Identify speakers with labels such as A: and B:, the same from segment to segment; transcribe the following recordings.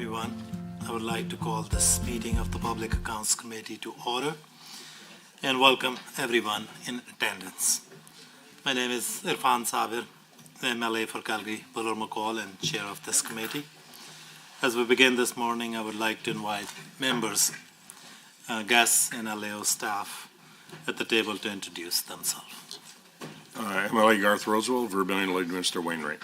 A: everyone. I would like to call this meeting of the Public Accounts Committee to order and welcome everyone in attendance. My name is Irfan Sabir, the MLA for Calgary, Buller McCall, and chair of this committee. As we begin this morning, I would like to invite members, guests, and LAO staff at the table to introduce themselves.
B: MLA Garth Rosewell, Vermilion Lloydminster Wainwright.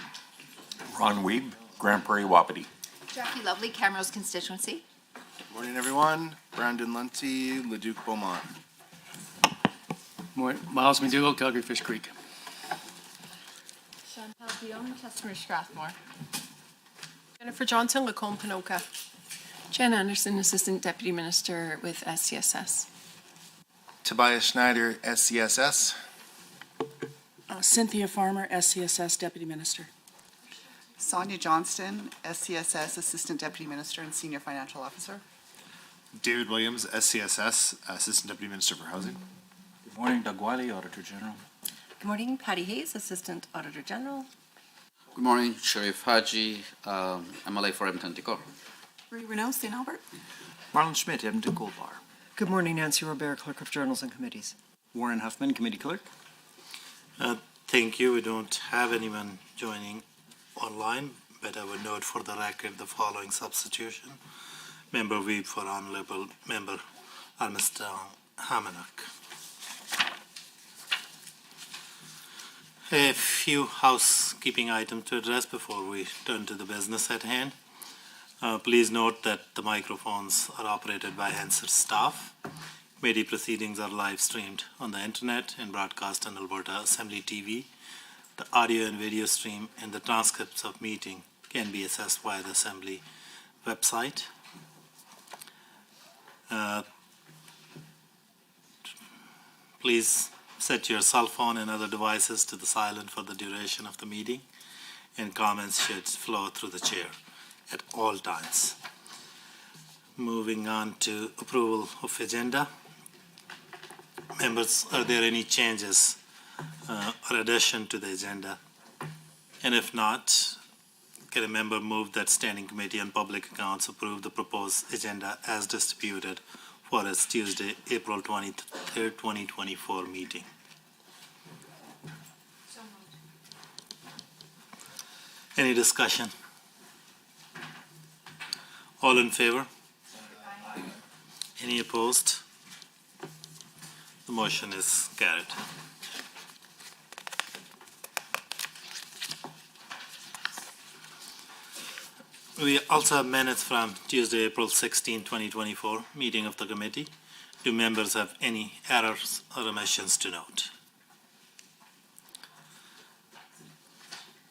C: Ron Weeb, Grand Prairie Wapiti.
D: Jackie Lovely, Camrose constituency.
E: Good morning, everyone. Brandon Lunty, Leduc Beaumont.
F: Miles McDougall, Calgary Fish Creek.
G: Chantal Dion, Chestermere Strathmore. Jennifer Johnson, Lacombe Pinoka.
H: Jen Anderson, Assistant Deputy Minister with SCSS.
E: Tobias Schneider, SCSS.
I: Cynthia Farmer, SCSS Deputy Minister.
J: Sonia Johnston, SCSS Assistant Deputy Minister and Senior Financial Officer.
K: David Williams, SCSS Assistant Deputy Minister for Housing.
C: Good morning, Doug Wiley, Auditor General.
L: Good morning, Patty Hayes, Assistant Auditor General.
M: Good morning, Sharif Haji, MLA for Edmonton Decor.
J: Marie Renault, St. Albert.
C: Marlon Schmidt, Edmonton Gold Bar.
L: Good morning, Nancy Robert, Clerk of Journals and Committees.
F: Warren Huffman, Committee Clerk.
A: Thank you. We don't have anyone joining online, but I would note for the record the following substitution. Member Weeb for Honorable Member Armstrong Hamanak. A few housekeeping items to address before we turn to the business at hand. Please note that the microphones are operated by Hansard staff. Committee proceedings are live streamed on the internet and broadcast on Alberta Assembly TV. The audio and video stream and the transcripts of meeting can be accessed via the Assembly website. Please set your cell phone and other devices to the silent for the duration of the meeting, and comments should flow through the chair at all times. Moving on to approval of agenda. Members, are there any changes or addition to the agenda? And if not, can a member move that Standing Committee on Public Accounts approve the proposed agenda as distributed for its Tuesday, April 23rd, 2024 meeting?
G: So moved.
A: Any discussion? All in favor?
G: Aye.
A: Any opposed? The motion is carried. We also have minutes from Tuesday, April 16, 2024, meeting of the committee. Do members have any errors or omissions to note?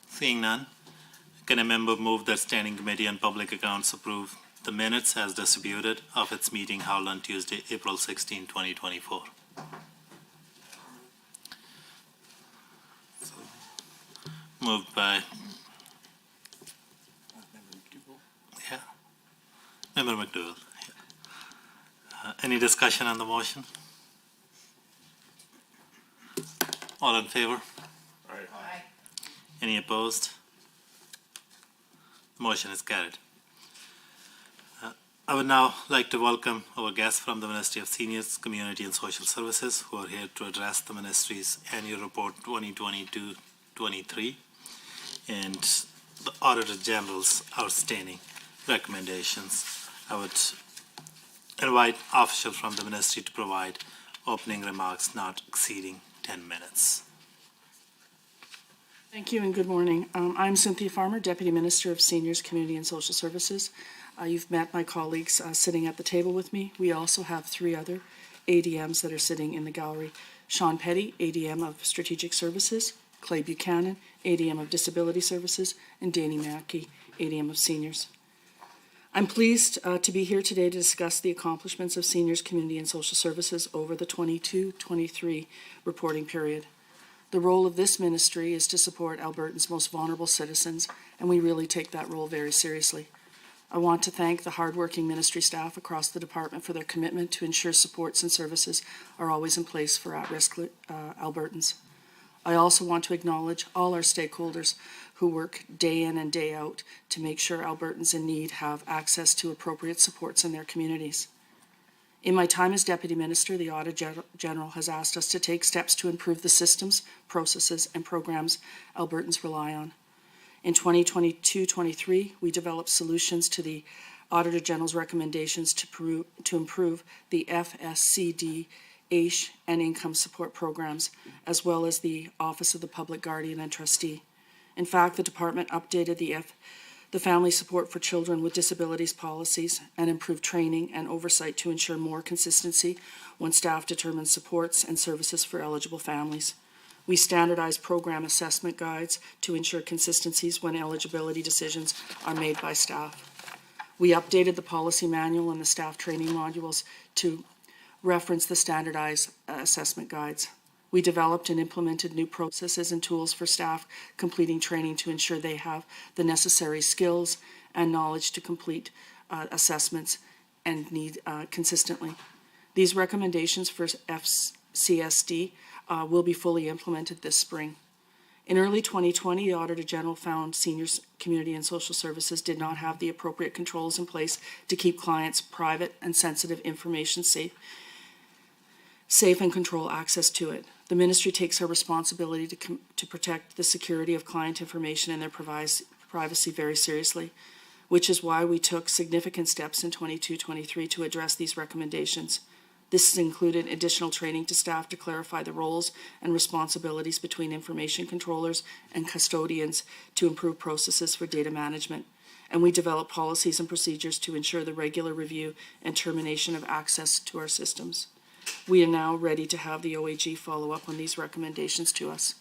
A: Seeing none, can a member move that Standing Committee on Public Accounts approve the minutes as distributed of its meeting held on Tuesday, April 16, 2024? So, moved by Member McDougall. Any discussion on the motion? All in favor?
G: Aye.
A: Any opposed? The motion is carried. I would now like to welcome our guests from the Ministry of Seniors, Community and Social Services who are here to address the Ministry's Annual Report 2022-23 and the Auditor General's outstanding recommendations. I would invite officials from the Ministry to provide opening remarks not exceeding 10 minutes.
I: Thank you and good morning. I'm Cynthia Farmer, Deputy Minister of Seniors, Community and Social Services. You've met my colleagues sitting at the table with me. We also have three other ADMs that are sitting in the gallery. Sean Petty, ADM of Strategic Services, Clay Buchanan, ADM of Disability Services, and Danny Mackey, ADM of Seniors. I'm pleased to be here today to discuss the accomplishments of Seniors, Community and Social Services over the 22-23 reporting period. The role of this ministry is to support Albertans' most vulnerable citizens, and we really take that role very seriously. I want to thank the hardworking ministry staff across the department for their commitment to ensure supports and services are always in place for at-risk Albertans. I also want to acknowledge all our stakeholders who work day in and day out to make sure Albertans in need have access to appropriate supports in their communities. In my time as Deputy Minister, the Auditor General has asked us to take steps to improve the systems, processes, and programs Albertans rely on. In 2022-23, we developed solutions to the Auditor General's recommendations to improve the FSCD, AISH, and income support programs, as well as the Office of the Public Guardian and Trustee. In fact, the department updated the Family Support for Children with Disabilities policies and improved training and oversight to ensure more consistency when staff determine supports and services for eligible families. We standardized program assessment guides to ensure consistencies when eligibility decisions are made by staff. We updated the policy manual and the staff training modules to reference the standardized assessment guides. We developed and implemented new processes and tools for staff completing training to ensure they have the necessary skills and knowledge to complete assessments and need consistently. These recommendations for FCSD will be fully implemented this spring. In early 2020, the Auditor General found Seniors, Community and Social Services did not have the appropriate controls in place to keep clients' private and sensitive information safe and control access to it. The Ministry takes our responsibility to protect the security of client information and their privacy very seriously, which is why we took significant steps in 22-23 to address these recommendations. This has included additional training to staff to clarify the roles and responsibilities between information controllers and custodians to improve processes for data management. And we develop policies and procedures to ensure the regular review and termination of access to our systems. We are now ready to have the OAG follow up on these recommendations to us.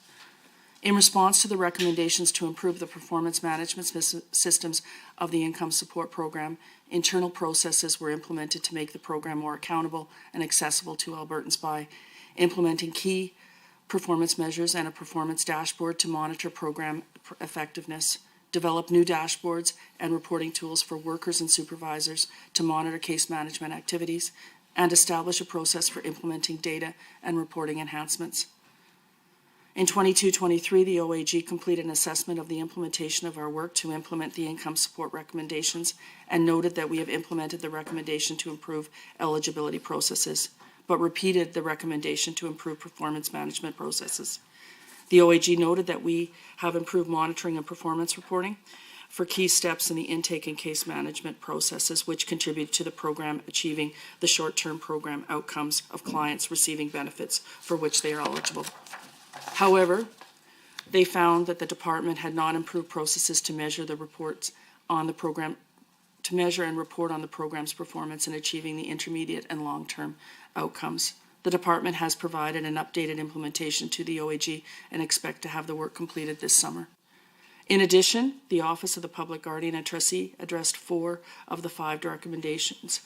I: In response to the recommendations to improve the performance management systems of the Income Support Program, internal processes were implemented to make the program more accountable and accessible to Albertans by implementing key performance measures and a performance dashboard to monitor program effectiveness, develop new dashboards and reporting tools for workers and supervisors to monitor case management activities, and establish a process for implementing data and reporting enhancements. In 22-23, the OAG completed an assessment of the implementation of our work to implement the income support recommendations and noted that we have implemented the recommendation to improve eligibility processes, but repeated the recommendation to improve performance management processes. The OAG noted that we have improved monitoring and performance reporting for key steps in the intake and case management processes, which contribute to the program achieving the short-term program outcomes of clients receiving benefits for which they are eligible. However, they found that the department had not improved processes to measure the reports on the program, to measure and report on the program's performance in achieving the intermediate and long-term outcomes. The department has provided an updated implementation to the OAG and expect to have the work completed this summer. In addition, the Office of the Public Guardian and Trustee addressed 4 of the 5 recommendations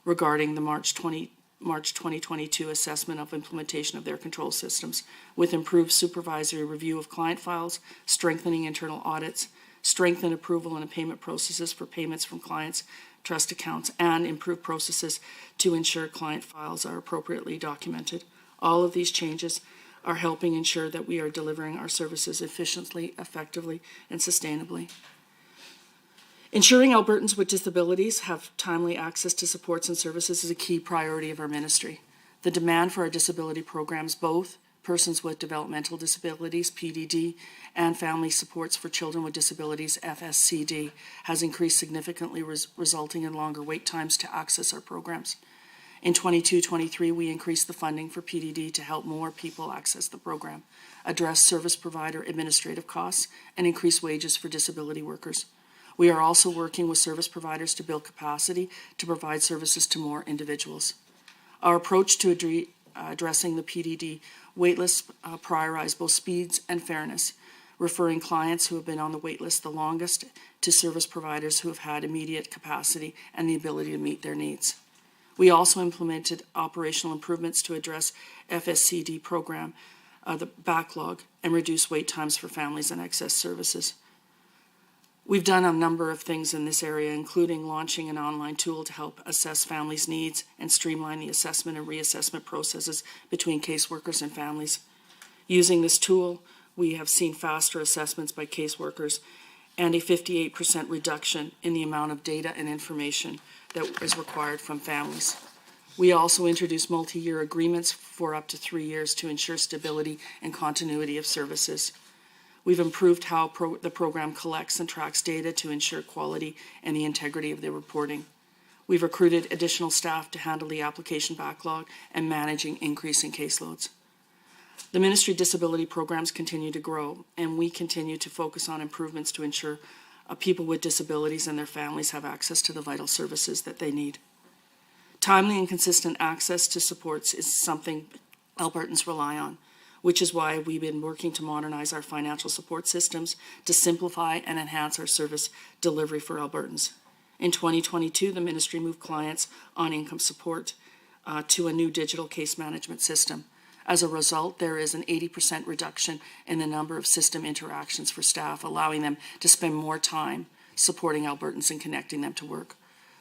I: regarding the March 2022 assessment of implementation of their control systems, with improved supervisory review of client files, strengthening internal audits, strengthened approval and payment processes for payments from clients' trust accounts, and improved processes to ensure client files are appropriately documented. All of these changes are helping ensure that we are delivering our services efficiently, effectively, and sustainably. Ensuring Albertans with disabilities have timely access to supports and services is a key priority of our ministry. The demand for our disability programs, both persons with developmental disabilities, PDD, and family supports for children with disabilities, FSCD, has increased significantly, resulting in longer wait times to access our programs. In 22-23, we increased the funding for PDD to help more people access the program, address service provider administrative costs, and increase wages for disability workers. We are also working with service providers to build capacity to provide services to more individuals. Our approach to addressing the PDD waitlist prioritize both speeds and fairness, referring clients who have been on the waitlist the longest to service providers who have had immediate capacity and the ability to meet their needs. We also implemented operational improvements to address FSCD program, the backlog, and reduce wait times for families and access services. We've done a number of things in this area, including launching an online tool to help assess families' needs and streamline the assessment and reassessment processes between caseworkers and families. Using this tool, we have seen faster assessments by caseworkers and a 58% reduction in the amount of data and information that is required from families. We also introduced multi-year agreements for up to 3 years to ensure stability and continuity of services. We've improved how the program collects and tracks data to ensure quality and the integrity of the reporting. We've recruited additional staff to handle the application backlog and managing increasing caseloads. The Ministry disability programs continue to grow, and we continue to focus on improvements to ensure people with disabilities and their families have access to the vital services that they need. Timely and consistent access to supports is something Albertans rely on, which is why we've been working to modernize our financial support systems to simplify and enhance our service delivery for Albertans. In 2022, the Ministry moved clients on income support to a new digital case management system. As a result, there is an 80% reduction in the number of system interactions for staff, allowing them to spend more time supporting Albertans and connecting them to work.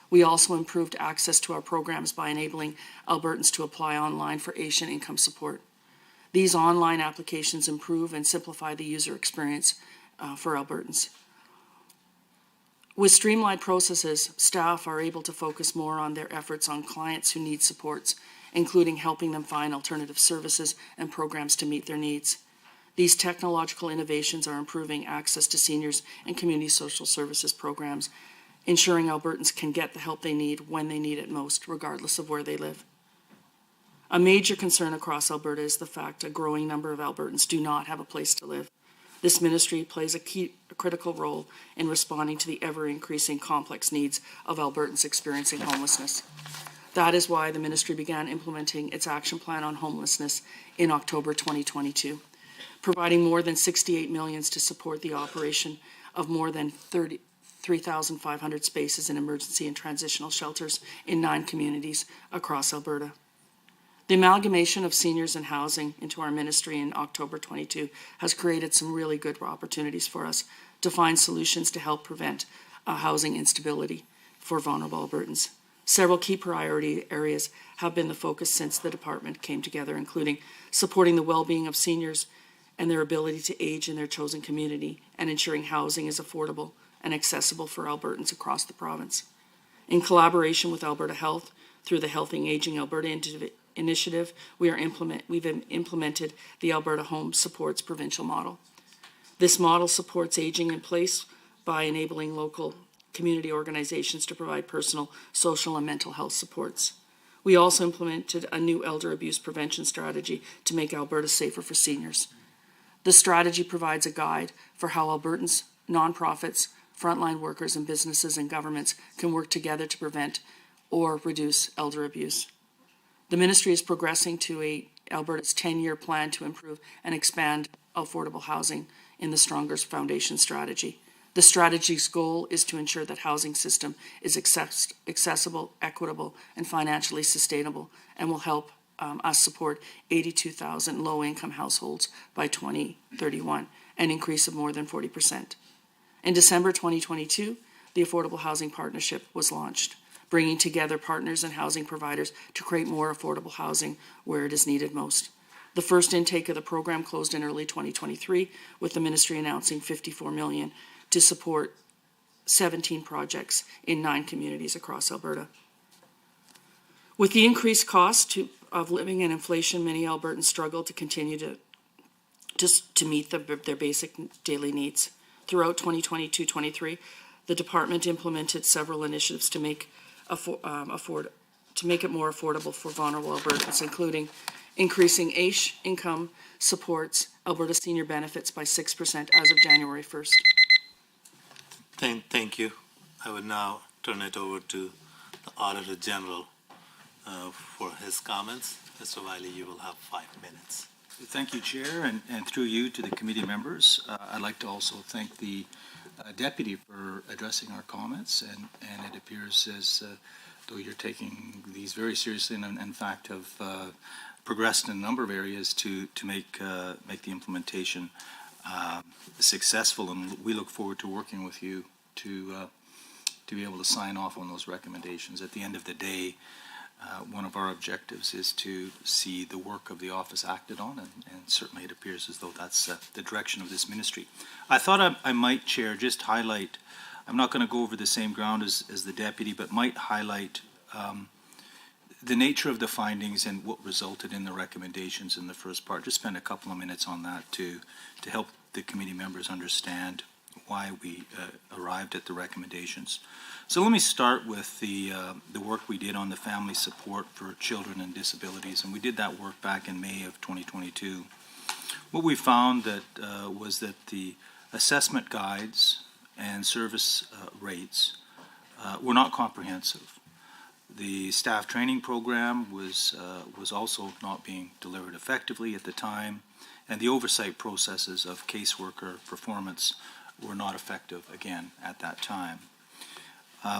I: We also improved access to our programs by enabling Albertans to apply online for Asian income support. These online applications improve and simplify the user experience for Albertans. With streamlined processes, staff are able to focus more on their efforts on clients who need supports, including helping them find alternative services and programs to meet their needs. These technological innovations are improving access to seniors and community social services programs, ensuring Albertans can get the help they need when they need it most, regardless of where they live. A major concern across Alberta is the fact a growing number of Albertans do not have a place to live. This ministry plays a critical role in responding to the ever-increasing complex needs of Albertans experiencing homelessness. That is why the ministry began implementing its action plan on homelessness in October 2022, providing more than $68 million to support the operation of more than 3,500 spaces in emergency and transitional shelters in 9 communities across Alberta. The amalgamation of seniors and housing into our ministry in October 22 has created some really good opportunities for us to find solutions to help prevent housing instability for vulnerable Albertans. Several key priority areas have been the focus since the department came together, including supporting the well-being of seniors and their ability to age in their chosen community and ensuring housing is affordable and accessible for Albertans across the province. In collaboration with Alberta Health, through the Healthy Aging Alberta Initiative, we've implemented the Alberta Home Supports Provincial Model. This model supports aging in place by enabling local community organizations to provide personal, social, and mental health supports. We also implemented a new elder abuse prevention strategy to make Alberta safer for seniors. The strategy provides a guide for how Albertans, nonprofits, frontline workers, and businesses and governments can work together to prevent or reduce elder abuse. The ministry is progressing to Alberta's 10-year plan to improve and expand affordable housing in the Stronger Foundation strategy. The strategy's goal is to ensure that housing system is accessible, equitable, and financially sustainable, and will help us support 82,000 low-income households by 2031, an increase of more than 40%. In December 2022, the Affordable Housing Partnership was launched, bringing together partners and housing providers to create more affordable housing where it is needed most. The first intake of the program closed in early 2023, with the ministry announcing $54 million to support 17 projects in 9 communities across Alberta. With the increased cost of living and inflation, many Albertans struggle to continue to meet their basic daily needs. Throughout 2022-23, the department implemented several initiatives to make it more affordable for vulnerable Albertans, including increasing AISH income supports Alberta senior benefits by 6% as of January 1st.
A: Thank you. I would now turn it over to the Auditor General for his comments. Mr. Wiley, you will have 5 minutes.
C: Thank you, Chair, and through you to the committee members. I'd like to also thank the Deputy for addressing our comments, and it appears as though you're taking these very seriously and in fact have progressed in a number of areas to make the implementation successful, and we look forward to working with you to be able to sign off on those recommendations. At the end of the day, One of our objectives is to see the work of the office acted on, and certainly it appears as though that's the direction of this ministry. I thought I might, Chair, just highlight, I'm not going to go over the same ground as the deputy, but might highlight the nature of the findings and what resulted in the recommendations in the first part. Just spend a couple of minutes on that to help the committee members understand why we arrived at the recommendations. So let me start with the work we did on the family support for children and disabilities, and we did that work back in May of 2022. What we found was that the assessment guides and service rates were not comprehensive. The staff training program was also not being delivered effectively at the time, and the oversight processes of caseworker performance were not effective, again, at that time.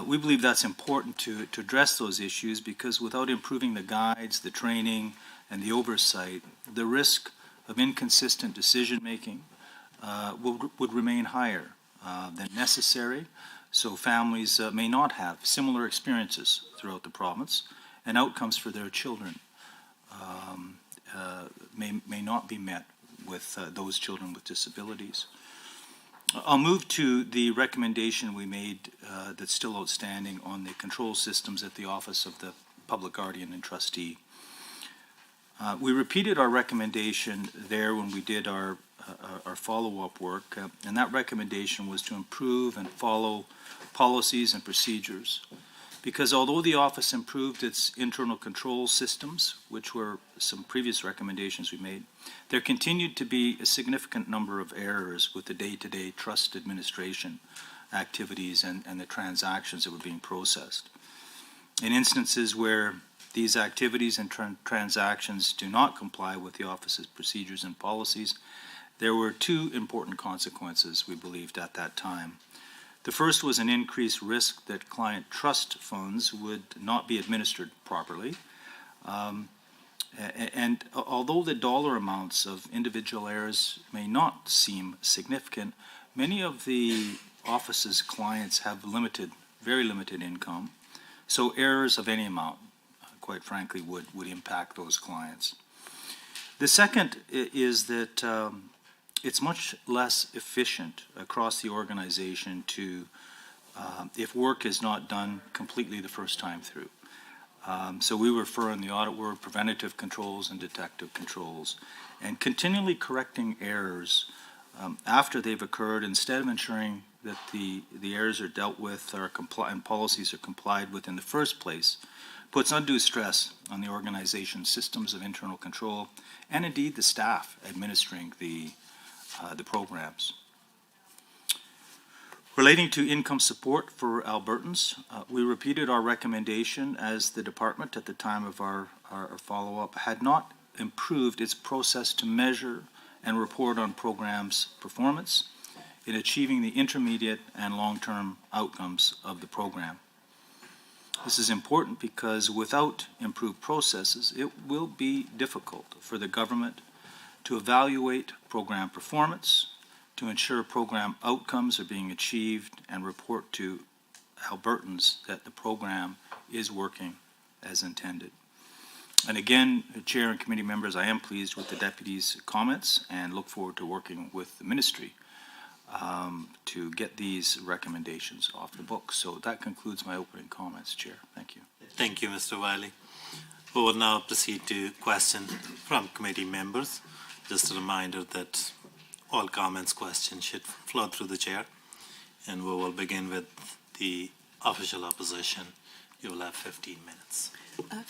C: We believe that's important to address those issues because without improving the guides, the training, and the oversight, the risk of inconsistent decision-making would remain higher than necessary. So families may not have similar experiences throughout the province, and outcomes for their children may not be met with those children with disabilities. I'll move to the recommendation we made that's still outstanding on the control systems at the Office of the Public Guardian and Trustee. We repeated our recommendation there when we did our follow-up work, and that recommendation was to improve and follow policies and procedures. Because although the office improved its internal control systems, which were some previous recommendations we made, there continued to be a significant number of errors with the day-to-day trust administration activities and the transactions that were being processed. In instances where these activities and transactions do not comply with the office's procedures and policies, there were two important consequences, we believed at that time. The first was an increased risk that client trust funds would not be administered properly. And although the dollar amounts of individual errors may not seem significant, many of the office's clients have very limited income. So errors of any amount, quite frankly, would impact those clients. The second is that it's much less efficient across the organization if work is not done completely the first time through. So we refer in the audit word preventative controls and detective controls, and continually correcting errors after they've occurred instead of ensuring that the errors are dealt with and policies are complied with in the first place puts undue stress on the organization's systems of internal control and indeed the staff administering the programs. Relating to income support for Albertans, we repeated our recommendation as the department at the time of our follow-up had not improved its process to measure and report on programs' performance in achieving the intermediate and long-term outcomes of the program. This is important because without improved processes, it will be difficult for the government to evaluate program performance, to ensure program outcomes are being achieved, and report to Albertans that the program is working as intended. And again, Chair and committee members, I am pleased with the Deputy's comments and look forward to working with the Ministry to get these recommendations off the books. So that concludes my opening comments, Chair. Thank you.
A: Thank you, Mr. Wiley. We will now proceed to questions from committee members. Just a reminder that all comments, questions should flow through the chair. And we will begin with the official opposition. You will have 15 minutes.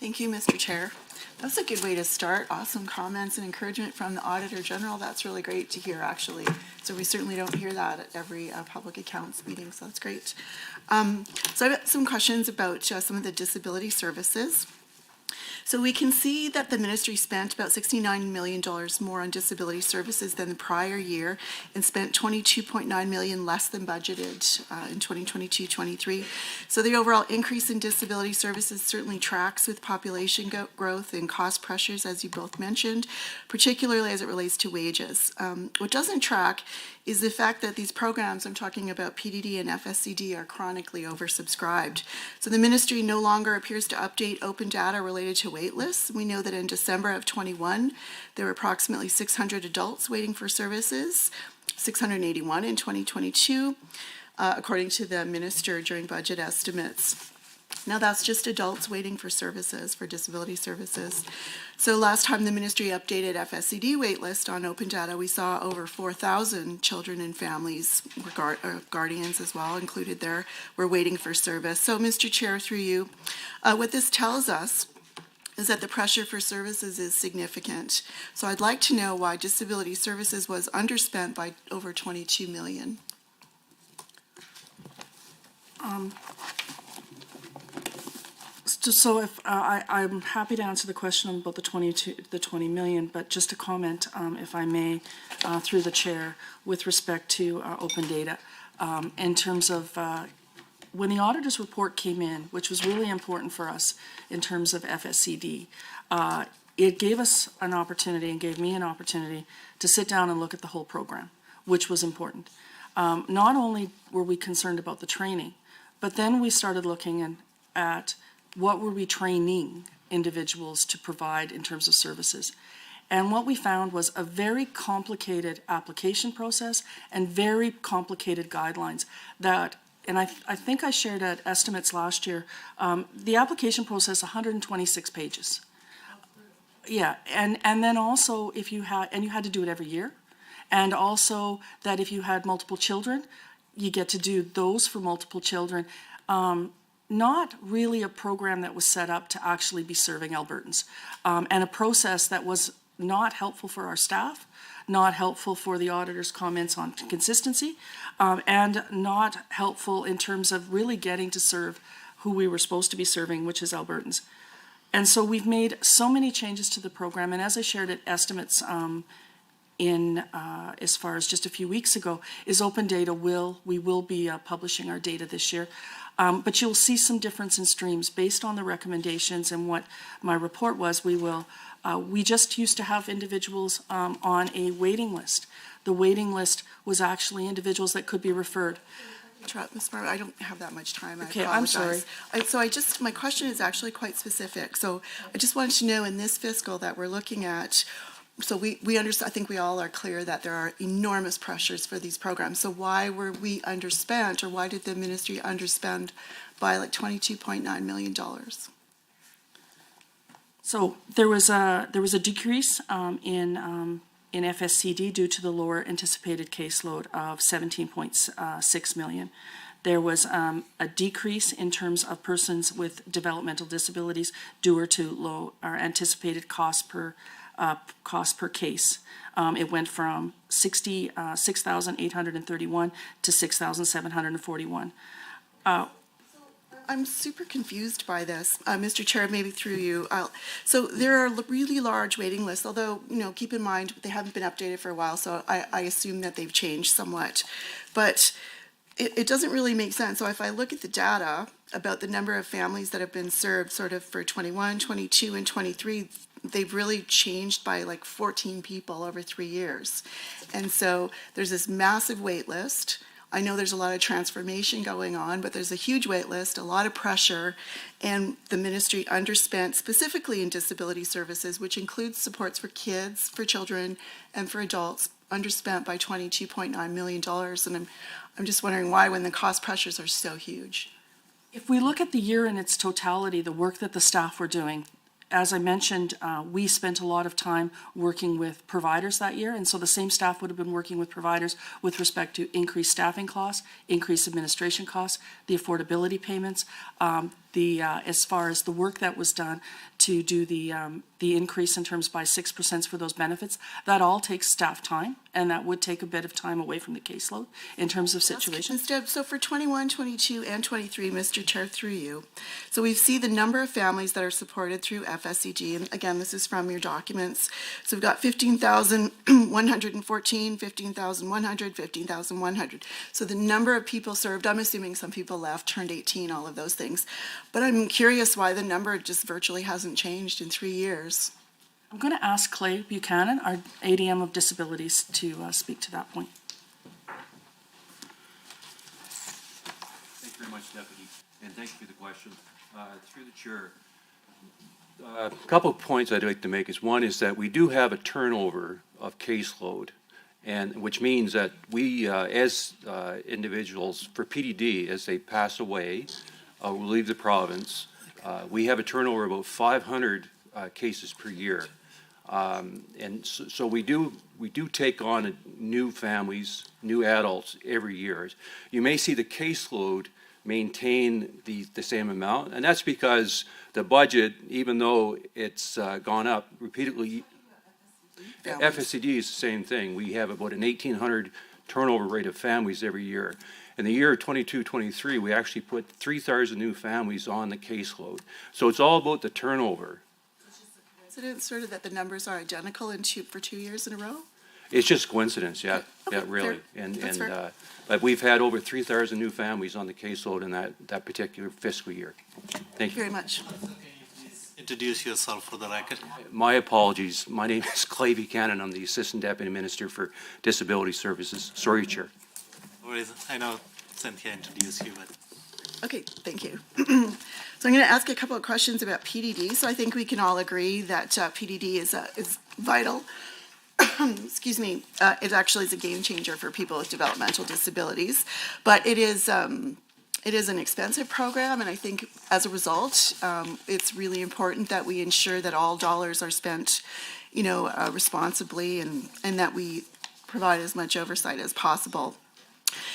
J: Thank you, Mr. Chair. That's a good way to start. Awesome comments and encouragement from the Auditor General. That's really great to hear, actually. So we certainly don't hear that at every public accounts meeting, so that's great. So I've got some questions about some of the disability services. So we can see that the ministry spent about $69 million more on disability services than the prior year and spent $22.9 million less than budgeted in 2022-23. So the overall increase in disability services certainly tracks with population growth and cost pressures, as you both mentioned, particularly as it relates to wages. What doesn't track is the fact that these programs, I'm talking about PDD and FSCD, are chronically oversubscribed. So the ministry no longer appears to update open data related to wait lists. We know that in December of 21, there were approximately 600 adults waiting for services, 681 in 2022, according to the minister during budget estimates. Now that's just adults waiting for services, for disability services. So last time the ministry updated FSCD waitlist on open data, we saw over 4,000 children and families, guardians as well included there, were waiting for service. So Mr. Chair, through you, what this tells us is that the pressure for services is significant. So I'd like to know why disability services was underspent by over $22 million.
I: So if I'm happy to answer the question about the 20 million, but just a comment, if I may, through the chair, with respect to open data, in terms of when the auditor's report came in, which was really important for us in terms of FSCD, it gave us an opportunity and gave me an opportunity to sit down and look at the whole program, which was important. Not only were we concerned about the training, but then we started looking at what were we training individuals to provide in terms of services. And what we found was a very complicated application process and very complicated guidelines that, and I think I shared at estimates last year, the application process, 126 pages. Yeah, and then also if you had, and you had to do it every year, and also that if you had multiple children, you get to do those for multiple children. Not really a program that was set up to actually be serving Albertans, and a process that was not helpful for our staff, not helpful for the auditor's comments on consistency, and not helpful in terms of really getting to serve who we were supposed to be serving, which is Albertans. And so we've made so many changes to the program, and as I shared at estimates as far as just a few weeks ago, is open data we will be publishing our data this year. But you'll see some difference in streams based on the recommendations and what my report was. We just used to have individuals on a waiting list. The waiting list was actually individuals that could be referred.
J: Ms. Barber, I don't have that much time.
I: Okay,
J: I
I: I'm sorry.
J: My question is actually quite specific. So I just wanted to know in this fiscal that we're looking at, so we understand, I think we all are clear that there are enormous pressures for these programs. So why were we underspent, or why did the ministry underspend by like $22.9 million?
I: So there was a decrease in FSCD due to the lower anticipated caseload of 17.6 million. There was a decrease in terms of persons with developmental disabilities due to low or anticipated cost per case. It went from 6,831 to 6,741.
J: I'm super confused by this, Mr. Chair, maybe through you. So there are really large waiting lists, although, keep in mind, they haven't been updated for a while, so I assume that they've changed somewhat. But it doesn't really make sense. So if I look at the data about the number of families that have been served sort of for 21, 22, and 23, they've really changed by like 14 people over 3 years. And so there's this massive wait list. I know there's a lot of transformation going on, but there's a huge wait list, a lot of pressure, and the ministry underspent specifically in disability services, which includes supports for kids, for children, and for adults, underspent by $22.9 million. And I'm just wondering why, when the cost pressures are so huge.
I: If we look at the year in its totality, the work that the staff were doing, as I mentioned, we spent a lot of time working with providers that year, and so the same staff would have been working with providers with respect to increased staffing costs, increased administration costs, the affordability payments. as far as the work that was done to do the increase in terms by 6% for those benefits, that all takes staff time, and that would take a bit of time away from the caseload in terms of situations.
J: Deb, so for 21, 22, and 23, Mr. Chair, through you, so we see the number of families that are supported through FSEG, and again, this is from your documents. So we've got 15,114, 15,100, 15,100. So the number of people served, I'm assuming some people left, turned 18, all of those things. But I'm curious why the number just virtually hasn't changed in 3 years.
I: I'm going to ask Clay Buchanan, our ADM of Disabilities, to speak to that point.
N: Thank you very much, Deputy, and thank you for the question. Through the chair, a couple of points I'd like to make is one is that we do have a turnover of caseload, and which means that we, as individuals for PDD, as they pass away, will leave the province, we have a turnover of about 500 cases per year. And so we do take on new families, new adults every year. You may see the caseload maintain the same amount, and that's because the budget, even though it's gone up repeatedly, FSCD is the same thing. We have about an 1,800 turnover rate of families every year. In the year 22-23, we actually put 3,000 new families on the caseload. So it's all about the turnover.
J: Coincidence sort of that the numbers are identical for 2 years in a row?
N: It's just coincidence, yeah,
J: Okay,
N: yeah, really.
J: That's fair.
N: But we've had over 3,000 new families on the caseload in that particular fiscal year. Thank you
J: very much.
A: Introduce yourself for the record.
N: My apologies. My name is Clay Buchanan. I'm the Assistant Deputy Minister for Disability Services. Sorry, Chair.
A: I know Cynthia introduced you, but
J: Okay, thank you. So I'm going to ask a couple of questions about PDD. So I think we can all agree that PDD is vital. Excuse me. It actually is a game changer for people with developmental disabilities, but it is an expensive program, and I think as a result, it's really important that we ensure that all dollars are spent, responsibly, and that we provide as much oversight as possible.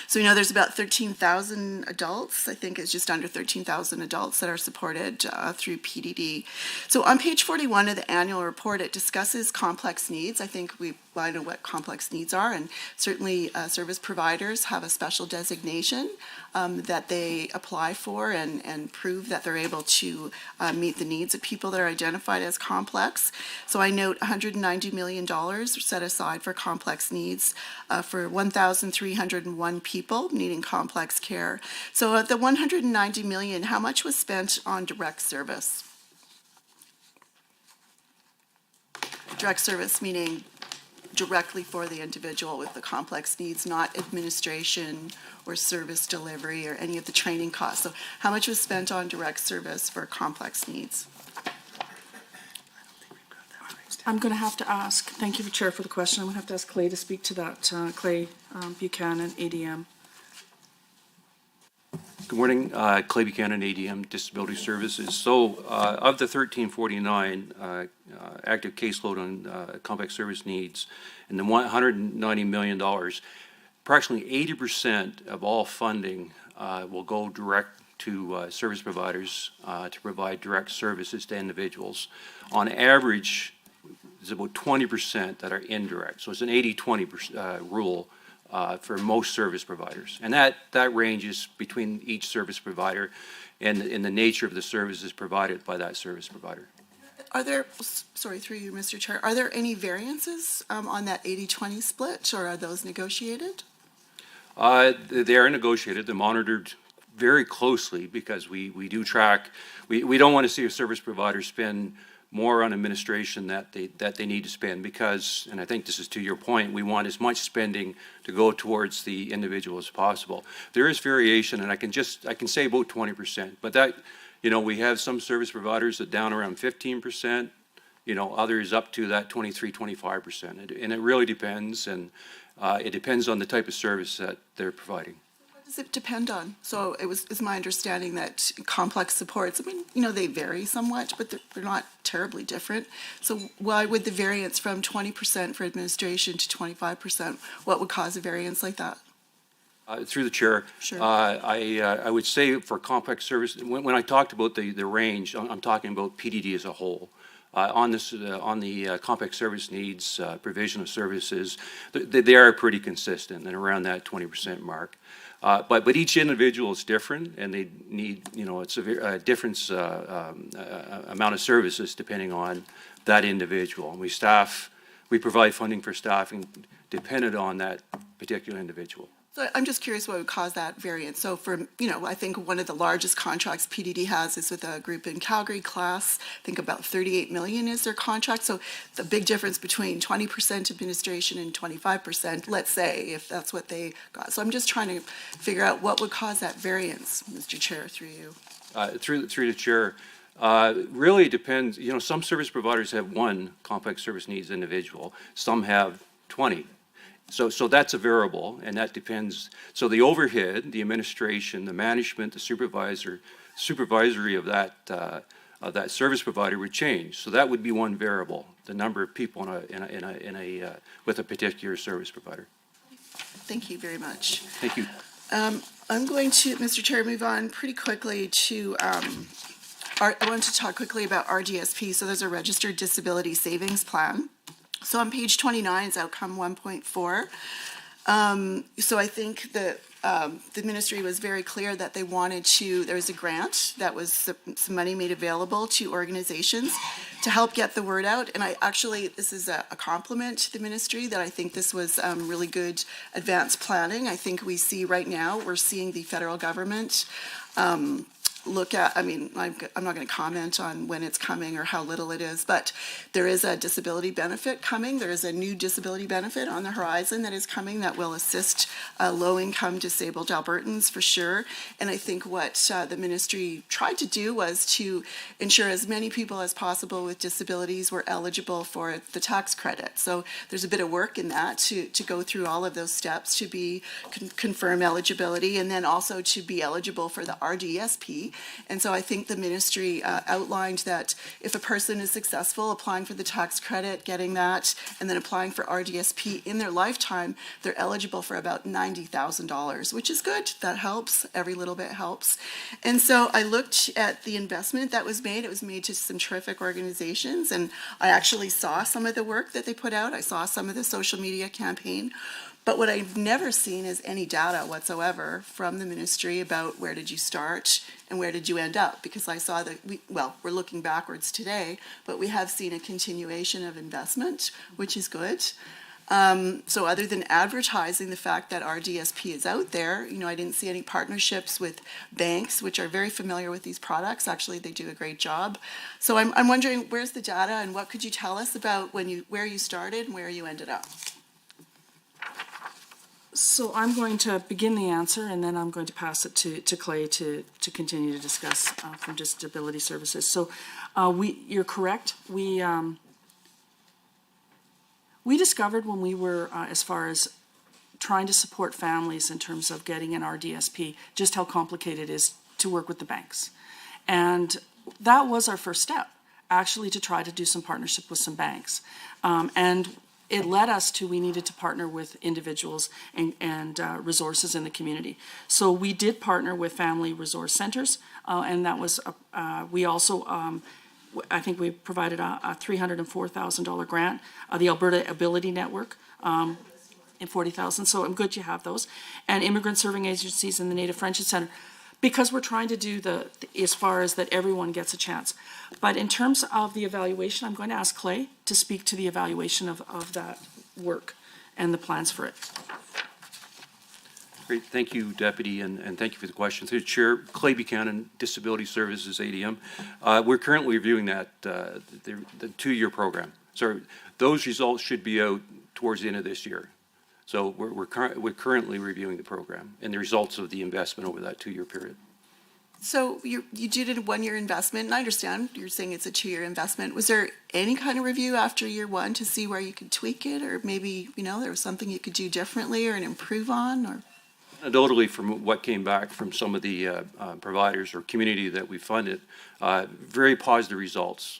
J: So we know there's about 13,000 adults. I think it's just under 13,000 adults that are supported through PDD. So on page 41 of the annual report, it discusses complex needs. I think I know what complex needs are, and certainly service providers have a special designation that they apply for and prove that they're able to meet the needs of people that are identified as complex. So I note $190 million set aside for complex needs for 1,301 people needing complex care. So the $190 million, how much was spent on direct service? Direct service meaning directly for the individual with the complex needs, not administration or service delivery or any of the training costs. So how much was spent on direct service for complex needs?
I: I'm going to have to ask, thank you, Chair, for the question. I'm going to have to ask Clay to speak to that. Clay Buchanan, ADM.
N: Good morning, Clay Buchanan, ADM Disability Services. So of the 1349 active caseload on complex service needs and the $190 million, approximately 80% of all funding will go direct to service providers to provide direct services to individuals. On average, there's about 20% that are indirect. So it's an 80-20 rule for most service providers. And that ranges between each service provider and the nature of the services provided by that service provider.
J: Are there, sorry, through you, Mr. Chair, are there any variances on that 80-20 split, or are those negotiated?
N: They are negotiated. They're monitored very closely because we do track. We don't want to see a service provider spend more on administration that they need to spend because, and I think this is to your point, we want as much spending to go towards the individual as possible. There is variation, and I can say about 20%, but that, we have some service providers that down around 15%, others up to that 23-25%, and it really depends, and it depends on the type of service that they're providing.
J: What does it depend on? So it's my understanding that complex supports, they vary somewhat, but they're not terribly different. So why would the variance from 20% for administration to 25%, what would cause a variance like that?
N: Through the chair.
J: Sure.
N: I would say for complex service, when I talked about the range, I'm talking about PDD as a whole. On the complex service needs, provision of services, they are pretty consistent and around that 20% mark. But each individual is different, and they need, it's a different amount of services depending on that individual. And we provide funding for staffing dependent on that particular individual.
J: So I'm just curious what would cause that variance. So for, I think one of the largest contracts PDD has is with a group in Calgary class. I think about 38 million is their contract. So the big difference between 20% administration and 25%, let's say, if that's what they got. So I'm just trying to figure out what would cause that variance, Mr. Chair, through you.
N: Through the chair. Really depends, some service providers have one complex service needs individual. Some have 20. So that's a variable, and that depends. So the overhead, the administration, the management, the supervisory of that service provider would change. So that would be one variable, the number of people with a particular service provider.
J: Thank you very much.
N: Thank you.
J: I'm going to, Mr. Chair, move on pretty quickly to, I want to talk quickly about RDSP. So there's a registered disability savings plan. So on page 29 is outcome 1.4. So I think that the ministry was very clear that they wanted to, there was a grant that was some money made available to organizations to help get the word out. And this is a compliment to the ministry that I think this was really good advanced planning. I think we see right now, we're seeing the federal government look at, I'm not going to comment on when it's coming or how little it is, but there is a disability benefit coming. There is a new disability benefit on the horizon that is coming that will assist low-income disabled Albertans for sure. And I think what the ministry tried to do was to ensure as many people as possible with disabilities were eligible for the tax credit. So there's a bit of work in that to go through all of those steps to be confirm eligibility, and then also to be eligible for the RDSP. And so I think the ministry outlined that if a person is successful applying for the tax credit, getting that, and then applying for RDSP in their lifetime, they're eligible for about $90,000, which is good. That helps. Every little bit helps. And so I looked at the investment that was made. It was made to some terrific organizations, and I actually saw some of the work that they put out. I saw some of the social media campaign. But what I've never seen is any data whatsoever from the ministry about where did you start and where did you end up? Because I saw that, we're looking backwards today, but we have seen a continuation of investment, which is good. So other than advertising the fact that RDSP is out there, I didn't see any partnerships with banks, which are very familiar with these products. Actually, they do a great job. So I'm wondering, where's the data, and what could you tell us about where you started and where you ended up?
I: So I'm going to begin the answer, and then I'm going to pass it to Clay to continue to discuss from disability services. So you're correct. We discovered when we were, as far as trying to support families in terms of getting an RDSP, just how complicated it is to work with the banks. And that was our first step, actually, to try to do some partnership with some banks. And it led us to, we needed to partner with individuals and resources in the community. So we did partner with family resource centers, and that was, we also, I think we provided a $304,000 grant, the Alberta Ability Network, and $40,000, so I'm good you have those, and immigrant serving agencies and the Native Friendship Center, because we're trying to do as far as that everyone gets a chance. But in terms of the evaluation, I'm going to ask Clay to speak to the evaluation of that work and the plans for it.
N: Great, thank you, Deputy, and thank you for the question. Through the Chair, Clay Buchanan, Disability Services, ADM. We're currently reviewing that, the 2-year program. So those results should be out towards the end of this year. So we're currently reviewing the program and the results of the investment over that 2-year period.
J: So you did a 1-year investment, and I understand you're saying it's a 2-year investment. Was there any kind of review after year 1 to see where you could tweak it, or maybe, there was something you could do differently or improve on? Or
N: Anecdotally, from what came back from some of the providers or community that we funded, very positive results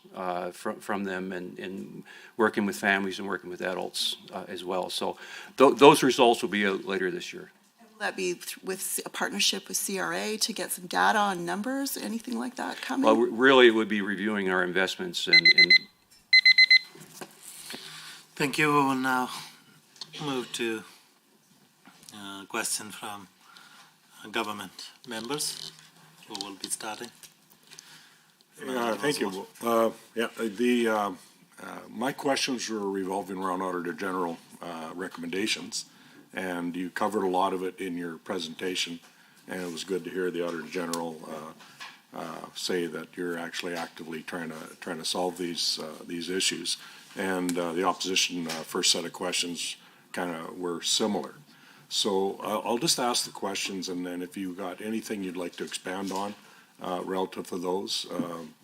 N: from them and working with families and working with adults as well. So those results will be out later this year.
J: that be with a partnership with CRA to get some data on numbers, anything like that coming?
N: Well, really, it would be reviewing our investments and
A: Thank you. We will now move to a question from government members who will be starting.
B: Thank you. My questions were revolving around Auditor General recommendations, and you covered a lot of it in your presentation, and it was good to hear the Auditor General say that you're actually actively trying to solve these issues. And the opposition first set of questions kind of were similar. So I'll just ask the questions, and then if you've got anything you'd like to expand on relative to those,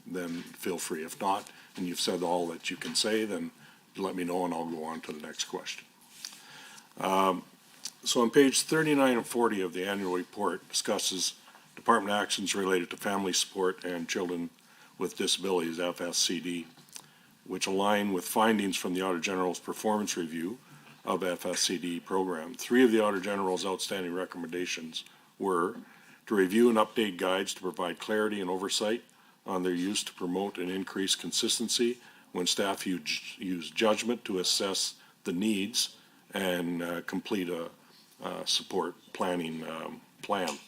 B: then feel free. If not, and you've said all that you can say, then let me know and I'll go on to the next question. So on page 39 and 40 of the annual report discusses department actions related to family support and children with disabilities, FSCD, which align with findings from the Auditor General's performance review of FSCD program. 3 of the Auditor General's outstanding recommendations were to review and update guides to provide clarity and oversight on their use to promote and increase consistency when staff use judgment to assess the needs and complete a support planning plan.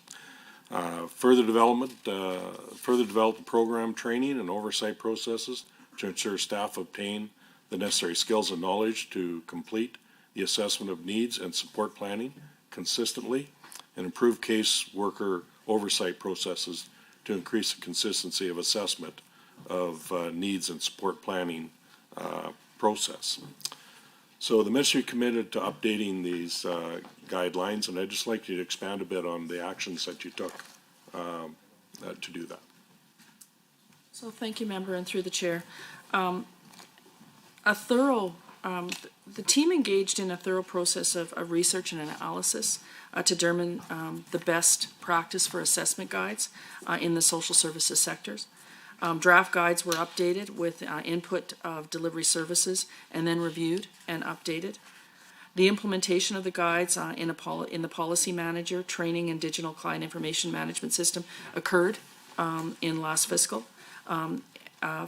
B: Further develop the program training and oversight processes to ensure staff obtain the necessary skills and knowledge to complete the assessment of needs and support planning consistently, and improve caseworker oversight processes to increase the consistency of assessment of needs and support planning process. So the ministry committed to updating these guidelines, and I'd just like you to expand a bit on the actions that you took to do that.
I: So thank you, member, and through the chair. The team engaged in a thorough process of research and analysis to determine the best practice for assessment guides in the social services sectors. Draft guides were updated with input of delivery services and then reviewed and updated. The implementation of the guides in the policy manager, training, and digital client information management system occurred in last fiscal.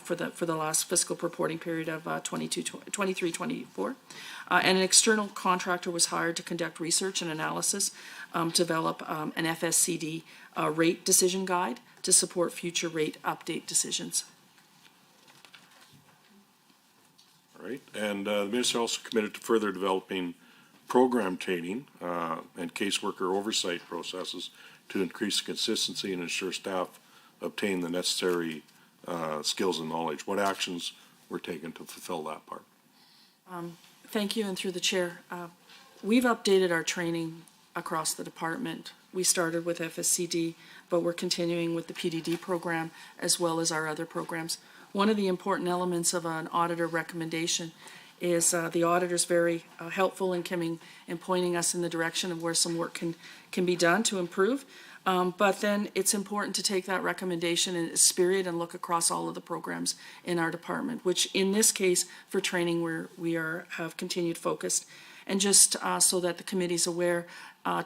I: For the last fiscal reporting period of 23-24. And an external contractor was hired to conduct research and analysis, develop an FSCD rate decision guide to support future rate update decisions.
B: All right, and the minister also committed to further developing program training and caseworker oversight processes to increase consistency and ensure staff obtain the necessary skills and knowledge. What actions were taken to fulfill that part?
I: Thank you, and through the chair. We've updated our training across the department. We started with FSCD, but we're continuing with the PDD program as well as our other programs. One of the important elements of an auditor recommendation is the auditor's very helpful in coming and pointing us in the direction of where some work can be done to improve. But then it's important to take that recommendation in its spirit and look across all of the programs in our department, which in this case for training we have continued focused. And just so that the committee's aware,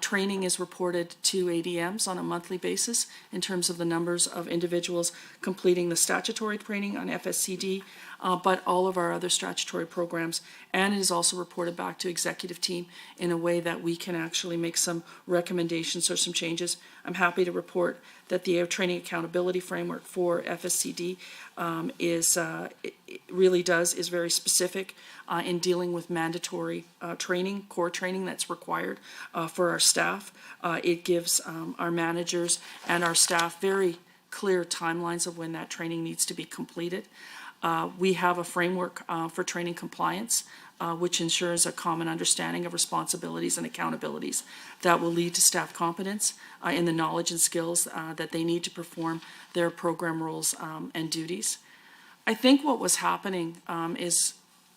I: training is reported to ADMs on a monthly basis in terms of the numbers of individuals completing the statutory training on FSCD, but all of our other statutory programs, and it is also reported back to executive team in a way that we can actually make some recommendations or some changes. I'm happy to report that the training accountability framework for FSCD is very specific in dealing with mandatory training, core training that's required for our staff. It gives our managers and our staff very clear timelines of when that training needs to be completed. We have a framework for training compliance, which ensures a common understanding of responsibilities and accountabilities that will lead to staff competence in the knowledge and skills that they need to perform their program roles and duties. I think what was happening is,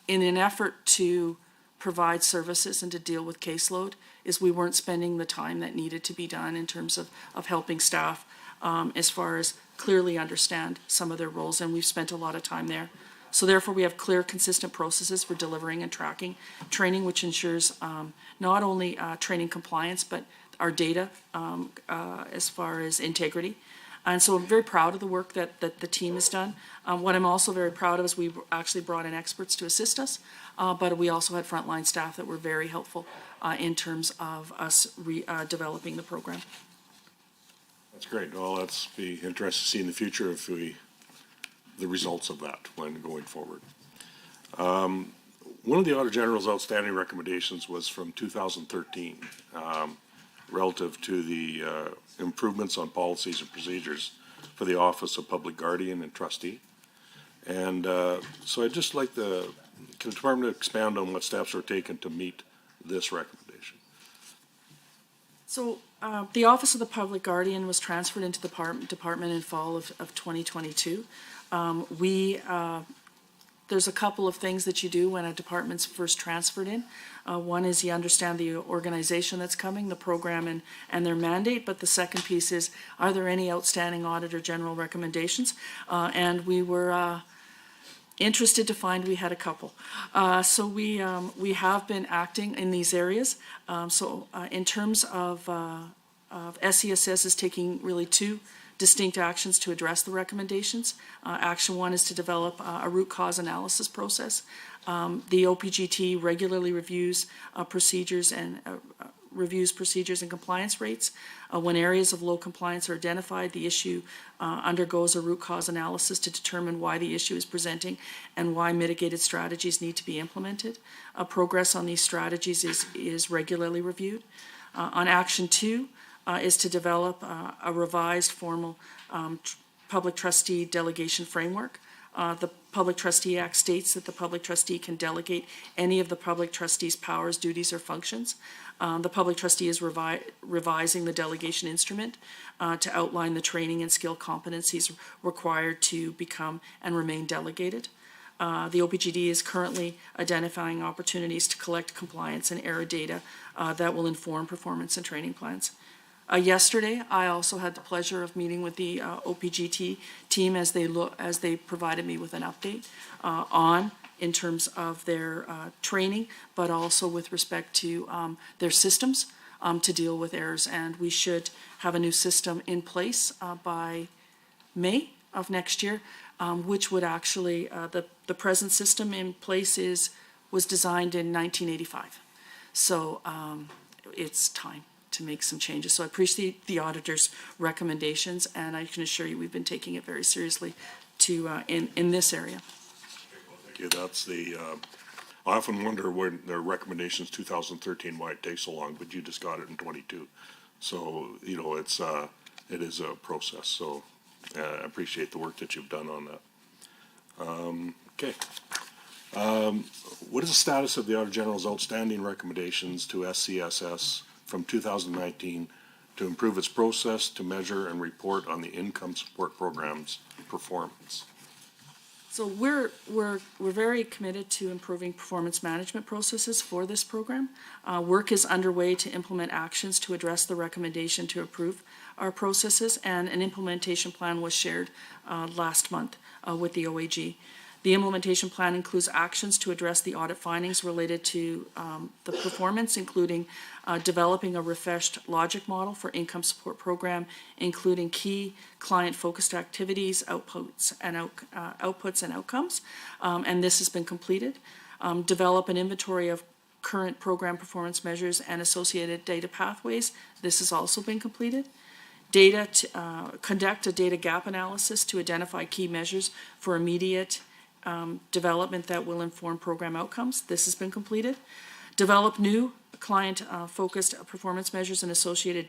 I: in an effort to provide services and to deal with caseload, is we weren't spending the time that needed to be done in terms of helping staff as far as clearly understand some of their roles, and we've spent a lot of time there. So therefore, we have clear, consistent processes for delivering and tracking training, which ensures not only training compliance, but our data as far as integrity. And so I'm very proud of the work that the team has done. What I'm also very proud of is we actually brought in experts to assist us, but we also had frontline staff that were very helpful in terms of us developing the program.
B: That's great. Well, that's be interesting to see in the future if the results of that when going forward. One of the Auditor General's outstanding recommendations was from 2013, relative to the improvements on policies and procedures for the Office of Public Guardian and Trustee. And so I'd just like can the Department expand on what steps are taken to meet this recommendation?
I: So the Office of the Public Guardian was transferred into the department in fall of 2022. There's a couple of things that you do when a department's first transferred in. One is you understand the organization that's coming, the program and their mandate, but the second piece is, are there any outstanding Auditor General recommendations? And we were interested to find we had a couple. So we have been acting in these areas. In terms of SCSS is taking really two distinct actions to address the recommendations. Action one is to develop a root cause analysis process. The OPGT regularly reviews procedures and compliance rates. When areas of low compliance are identified, the issue undergoes a root cause analysis to determine why the issue is presenting and why mitigated strategies need to be implemented. Progress on these strategies is regularly reviewed. On action two, is to develop a revised formal public trustee delegation framework. The Public Trustee Act states that the public trustee can delegate any of the public trustee's powers, duties, or functions. The public trustee is revising the delegation instrument to outline the training and skill competencies required to become and remain delegated. The OPGD is currently identifying opportunities to collect compliance and error data that will inform performance and training plans. Yesterday, I also had the pleasure of meeting with the OPGT team as they provided me with an update in terms of their training, but also with respect to their systems to deal with errors. And we should have a new system in place by May of next year, which would actually, the present system in place was designed in 1985. So it's time to make some changes. So I appreciate the auditor's recommendations, and I can assure you we've been taking it very seriously in this area.
B: Thank you. That's I often wonder when their recommendations 2013 why it takes so long, but you just got it in 22. So it is a process. So I appreciate the work that you've done on that. Okay. What is the status of the Auditor General's outstanding recommendations to SCSS from 2019 to improve its process to measure and report on the income support program's performance?
I: So we're very committed to improving performance management processes for this program. Work is underway to implement actions to address the recommendation to improve our processes, and an implementation plan was shared last month with the OAG. The implementation plan includes actions to address the audit findings related to the performance, including developing a refreshed logic model for income support program, including key client-focused activities, outputs and outcomes, and this has been completed. Develop an inventory of current program performance measures and associated data pathways. This has also been completed. Conduct a data gap analysis to identify key measures for immediate development that will inform program outcomes. This has been completed. Develop new client-focused performance measures and associated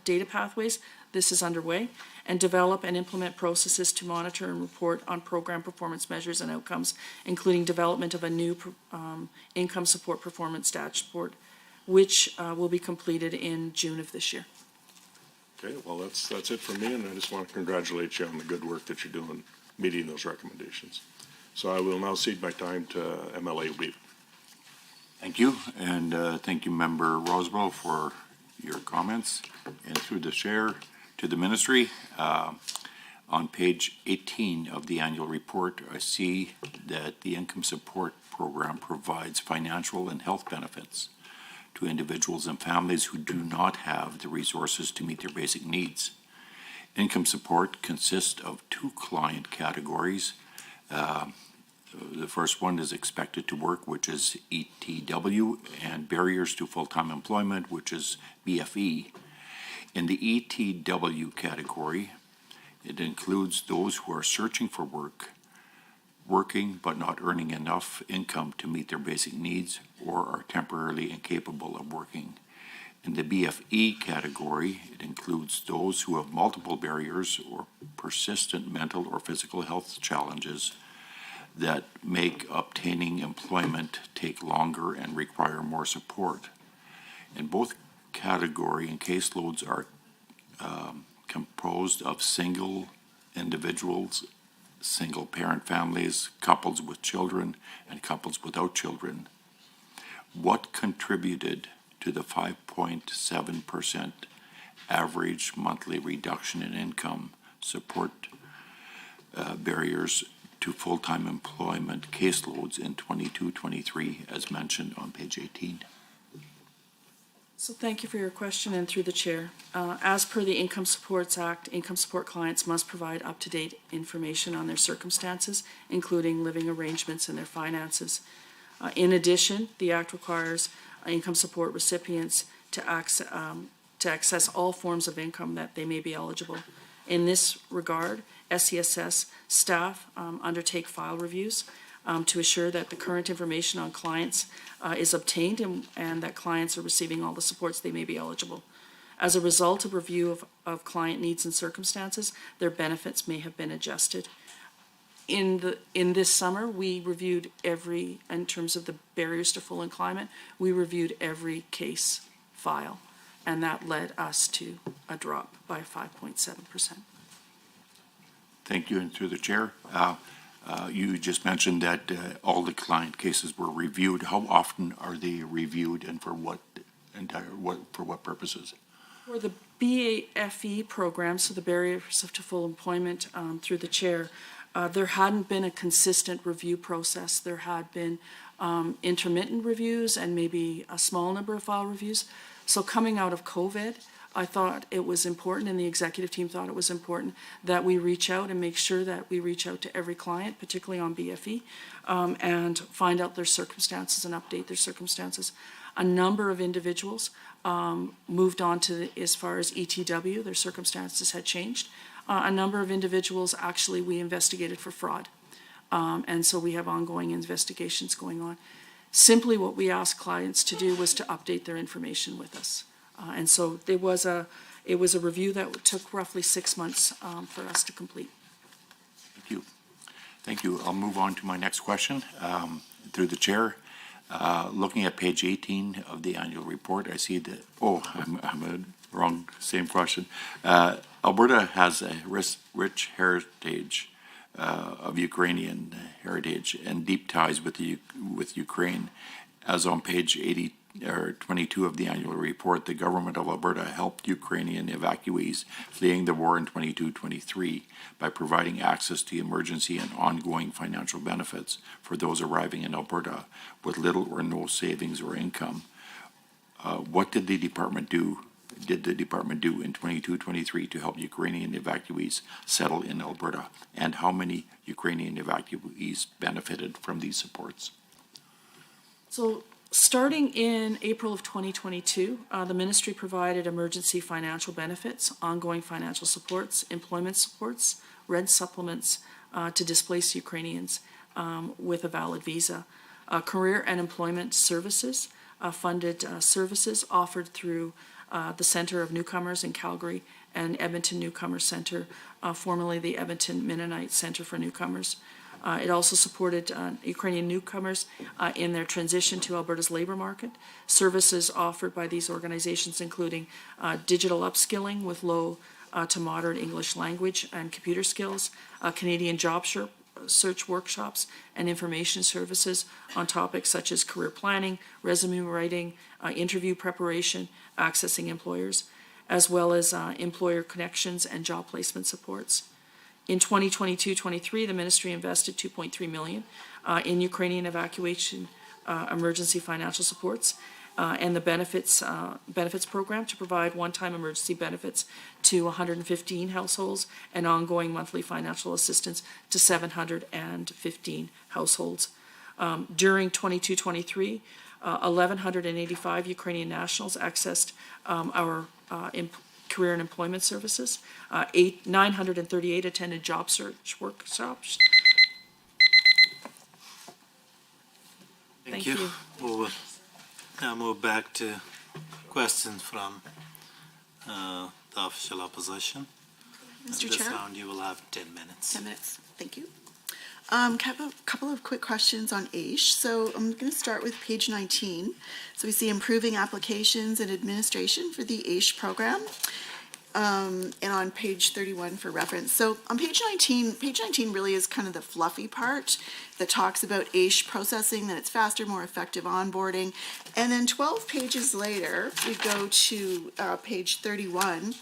I: data pathways. This is underway. And develop and implement processes to monitor and report on program performance measures and outcomes, including development of a new income support performance dashboard, which will be completed in June of this year.
B: Okay, well, that's it for me, and I just want to congratulate you on the good work that you're doing, meeting those recommendations. So I will now cede my time to MLA Weeb.
O: Thank you, and thank you, Member Roseborough, for your comments, and through the chair to the ministry. On page 18 of the annual report, I see that the income support program provides financial and health benefits to individuals and families who do not have the resources to meet their basic needs. Income support consists of two client categories. The first one is expected to work, which is ETW, and barriers to full-time employment, which is BFE. In the ETW category, it includes those who are searching for work, working but not earning enough income to meet their basic needs, or are temporarily incapable of working. In the BFE category, it includes those who have multiple barriers or persistent mental or physical health challenges that make obtaining employment take longer and require more support. In both category and caseloads are composed of single individuals, single parent families, couples with children, and couples without children. What contributed to the 5.7% average monthly reduction in income support barriers to full-time employment caseloads in 22-23, as mentioned on page 18?
I: So thank you for your question, and through the chair. As per the Income Supports Act, income support clients must provide up-to-date information on their circumstances, including living arrangements and their finances. In addition, the Act requires income support recipients to access all forms of income that they may be eligible. In this regard, SCSS staff undertake file reviews to assure that the current information on clients is obtained and that clients are receiving all the supports they may be eligible. As a result of review of client needs and circumstances, their benefits may have been adjusted. In this summer, we reviewed in terms of the barriers to full employment, we reviewed every case file, and that led us to a drop by 5.7%.
O: Thank you, and through the chair. You just mentioned that all the client cases were reviewed. How often are they reviewed, and for what purposes?
I: For the BAFE program, so the barriers to full employment, through the chair, there hadn't been a consistent review process. There had been intermittent reviews and maybe a small number of file reviews. So coming out of COVID, I thought it was important, and the executive team thought it was important, that we reach out and make sure that we reach out to every client, particularly on BFE, and find out their circumstances and update their circumstances. A number of individuals moved on to as far as ETW, their circumstances had changed. A number of individuals, actually, we investigated for fraud. And so we have ongoing investigations going on. Simply what we asked clients to do was to update their information with us. And so it was a review that took roughly 6 months for us to complete.
O: Thank you. Thank you. I'll move on to my next question. Through the chair, looking at page 18 of the annual report, I see that, same question. Alberta has a rich heritage of Ukrainian heritage and deep ties with Ukraine. As on page 22 of the annual report, the government of Alberta helped Ukrainian evacuees fleeing the war in 22-23 by providing access to emergency and ongoing financial benefits for those arriving in Alberta with little or no savings or income. What did the department do in 22-23 to help Ukrainian evacuees settle in Alberta? And how many Ukrainian evacuees benefited from these supports?
I: So starting in April of 2022, the ministry provided emergency financial benefits, ongoing financial supports, employment supports, rent supplements to displaced Ukrainians with a valid visa. Career and employment services, funded services offered through the Centre of Newcomers in Calgary and Edmonton Newcomers Centre, formerly the Edmonton Mennonite Centre for Newcomers. It also supported Ukrainian newcomers in their transition to Alberta's labour market. Services offered by these organizations including digital upskilling with low to moderate English language and computer skills, Canadian job search workshops, and information services on topics such as career planning, resume writing, interview preparation, accessing employers, as well as employer connections and job placement supports. In 2022-23, the ministry invested $2.3 million in Ukrainian evacuation emergency financial supports, and the benefits program to provide one-time emergency benefits to 115 households and ongoing monthly financial assistance to 715 households. During 22-23, 1,185 Ukrainian nationals accessed our career and employment services. 938 attended job search workshops.
A: Thank you. We will now move back to questions from the official opposition.
J: Mr.
A: In this
J: Chair?
A: round, you will have 10 minutes.
J: 10 minutes, thank you. Couple of quick questions on AISH. So I'm going to start with page 19. So we see improving applications and administration for the AISH program. And on page 31 for reference. So on page 19 really is kind of the fluffy part that talks about AISH processing, that it's faster, more effective onboarding. And then 12 pages later, we go to page 31,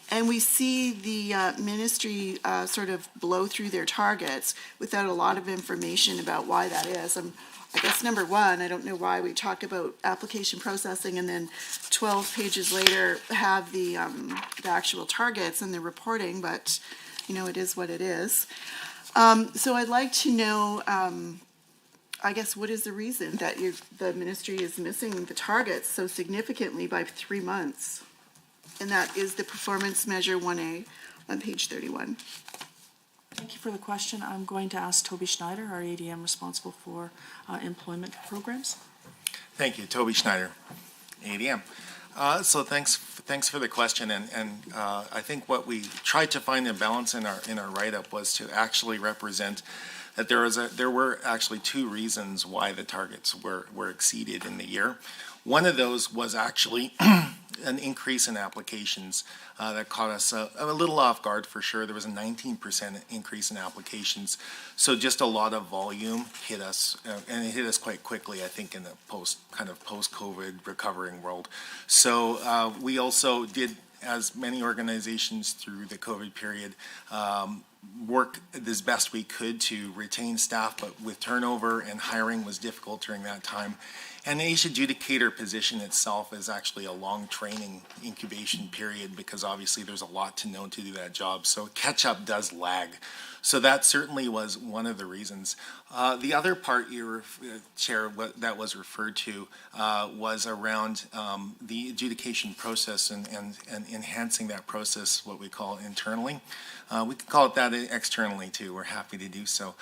J: and we see the ministry sort of blow through their targets without a lot of information about why that is. I guess number one, I don't know why we talk about application processing and then 12 pages later have the actual targets and the reporting, but you know, it is what it is. So I'd like to know, I guess, what is the reason that the ministry is missing the targets so significantly by 3 months? And that is the performance measure 1A on page 31.
I: Thank you for the question. I'm going to ask Toby Schneider, our ADM responsible for employment programs.
E: Thank you, Toby Schneider, ADM. So thanks for the question, and I think what we tried to find a balance in our write-up was to actually represent that there were actually 2 reasons why the targets were exceeded in the year. One of those was actually an increase in applications that caught us a little off guard for sure. There was a 19% increase in applications. So just a lot of volume hit us, and it hit us quite quickly, I think, in the post-COVID recovering world. So we also did, as many organizations through the COVID period, work as best we could to retain staff, but with turnover and hiring was difficult during that time. And the AISH adjudicator position itself is actually a long training incubation period because obviously there's a lot to know to do that job. So catch-up does lag. So that certainly was one of the reasons. The other part, Chair, that was referred to was around the adjudication process and enhancing that process, what we call internally. We could call it that externally too. We're happy to do so.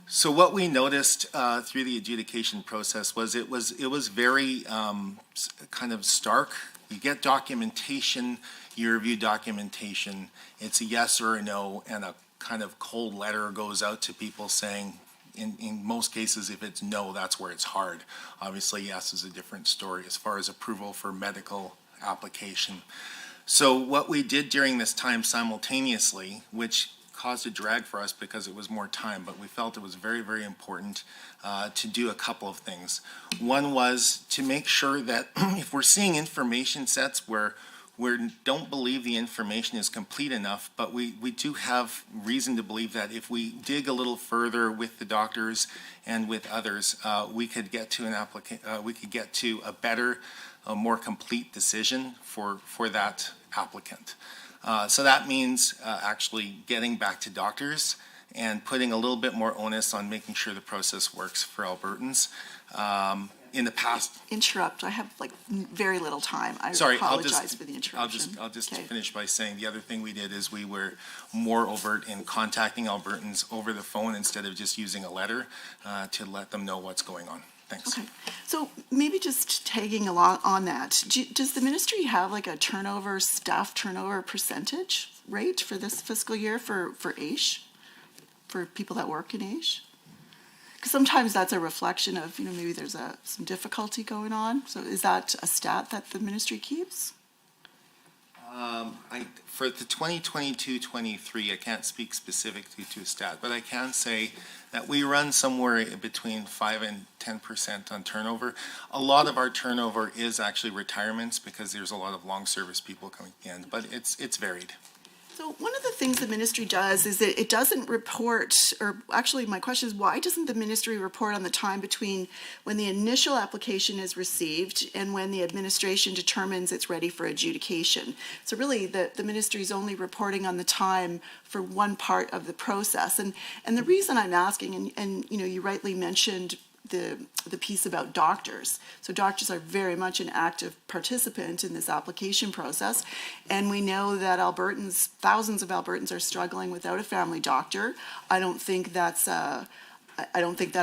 E: So what we noticed through the adjudication process was it was very kind of stark. You get documentation, you review documentation. It's a yes or a no, and a kind of cold letter goes out to people saying, in most cases, if it's no, that's where it's hard. Obviously, yes is a different story as far as approval for medical application. So what we did during this time simultaneously, which caused a drag for us because it was more time, but we felt it was very, very important to do a couple of things. One was to make sure that if we're seeing information sets where we don't believe the information is complete enough, but we do have reason to believe that if we dig a little further with the doctors and with others, we could get to a better, a more complete decision for that applicant. So that means actually getting back to doctors and putting a little bit more onus on making sure the process works for Albertans. In the past,
J: Interrupt. I have like very little time. I apologize for the interruption.
E: I'll just finish by saying the other thing we did is we were more overt in contacting Albertans over the phone instead of just using a letter to let them know what's going on. Thanks.
J: Okay, so maybe just tagging along on that, does the ministry have like a staff turnover percentage rate for this fiscal year for AISH, for people that work in AISH? Because sometimes that's a reflection of, maybe there's some difficulty going on. So is that a stat that the ministry keeps?
E: For the 2022-23, I can't speak specifically to a stat, but I can say that we run somewhere between 5 and 10% on turnover. A lot of our turnover is actually retirements because there's a lot of long service people coming in, but it's varied.
J: So one of the things the ministry does is that it doesn't report, or actually my question is, why doesn't the ministry report on the time between when the initial application is received and when the administration determines it's ready for adjudication? So really the ministry is only reporting on the time for one part of the process. And the reason I'm asking, and you know, you rightly mentioned the piece about doctors. So doctors are very much an active participant in this application process. And we know that thousands of Albertans are struggling without a family doctor. I don't think that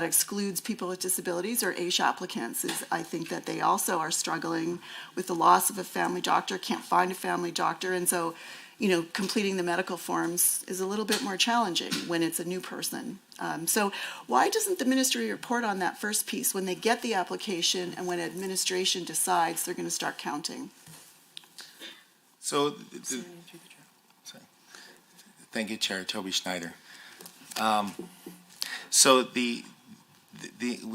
J: excludes people with disabilities or AISH applicants. I think that they also are struggling with the loss of a family doctor, can't find a family doctor. And so, you know, completing the medical forms is a little bit more challenging when it's a new person. So why doesn't the ministry report on that first piece when they get the application and when administration decides they're going to start counting?
E: So, thank you, Chair Toby Schneider. So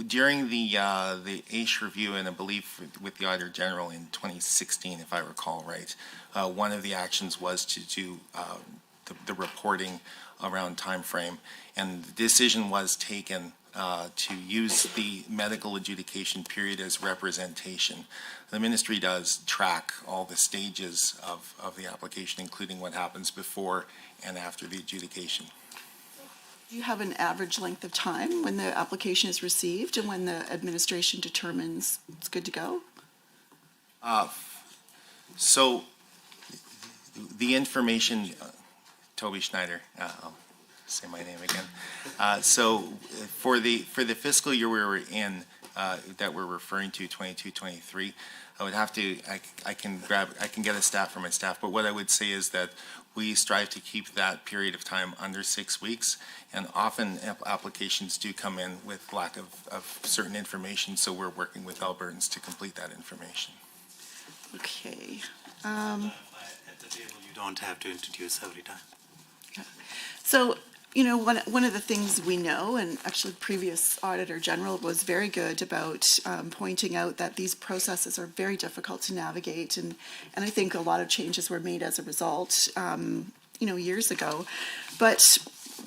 E: during the AISH review, and I believe with the Auditor General in 2016, if I recall right, one of the actions was to do the reporting around time frame, and the decision was taken to use the medical adjudication period as representation. The ministry does track all the stages of the application, including what happens before and after the adjudication.
J: Do you have an average length of time when the application is received and when the administration determines it's good to go?
E: So the information, Toby Schneider, I'll say my name again. So for the fiscal year we were in, that we're referring to, 22-23, I would have to, I can get a stat from my staff, but what I would say is that we strive to keep that period of time under 6 weeks, and often applications do come in with lack of certain information, so we're working with Albertans to complete that information.
J: Okay.
A: At the table, you don't have to introduce every time.
J: So, you know, one of the things we know, and actually previous Auditor General was very good about pointing out that these processes are very difficult to navigate, and I think a lot of changes were made as a result, you know, years ago. But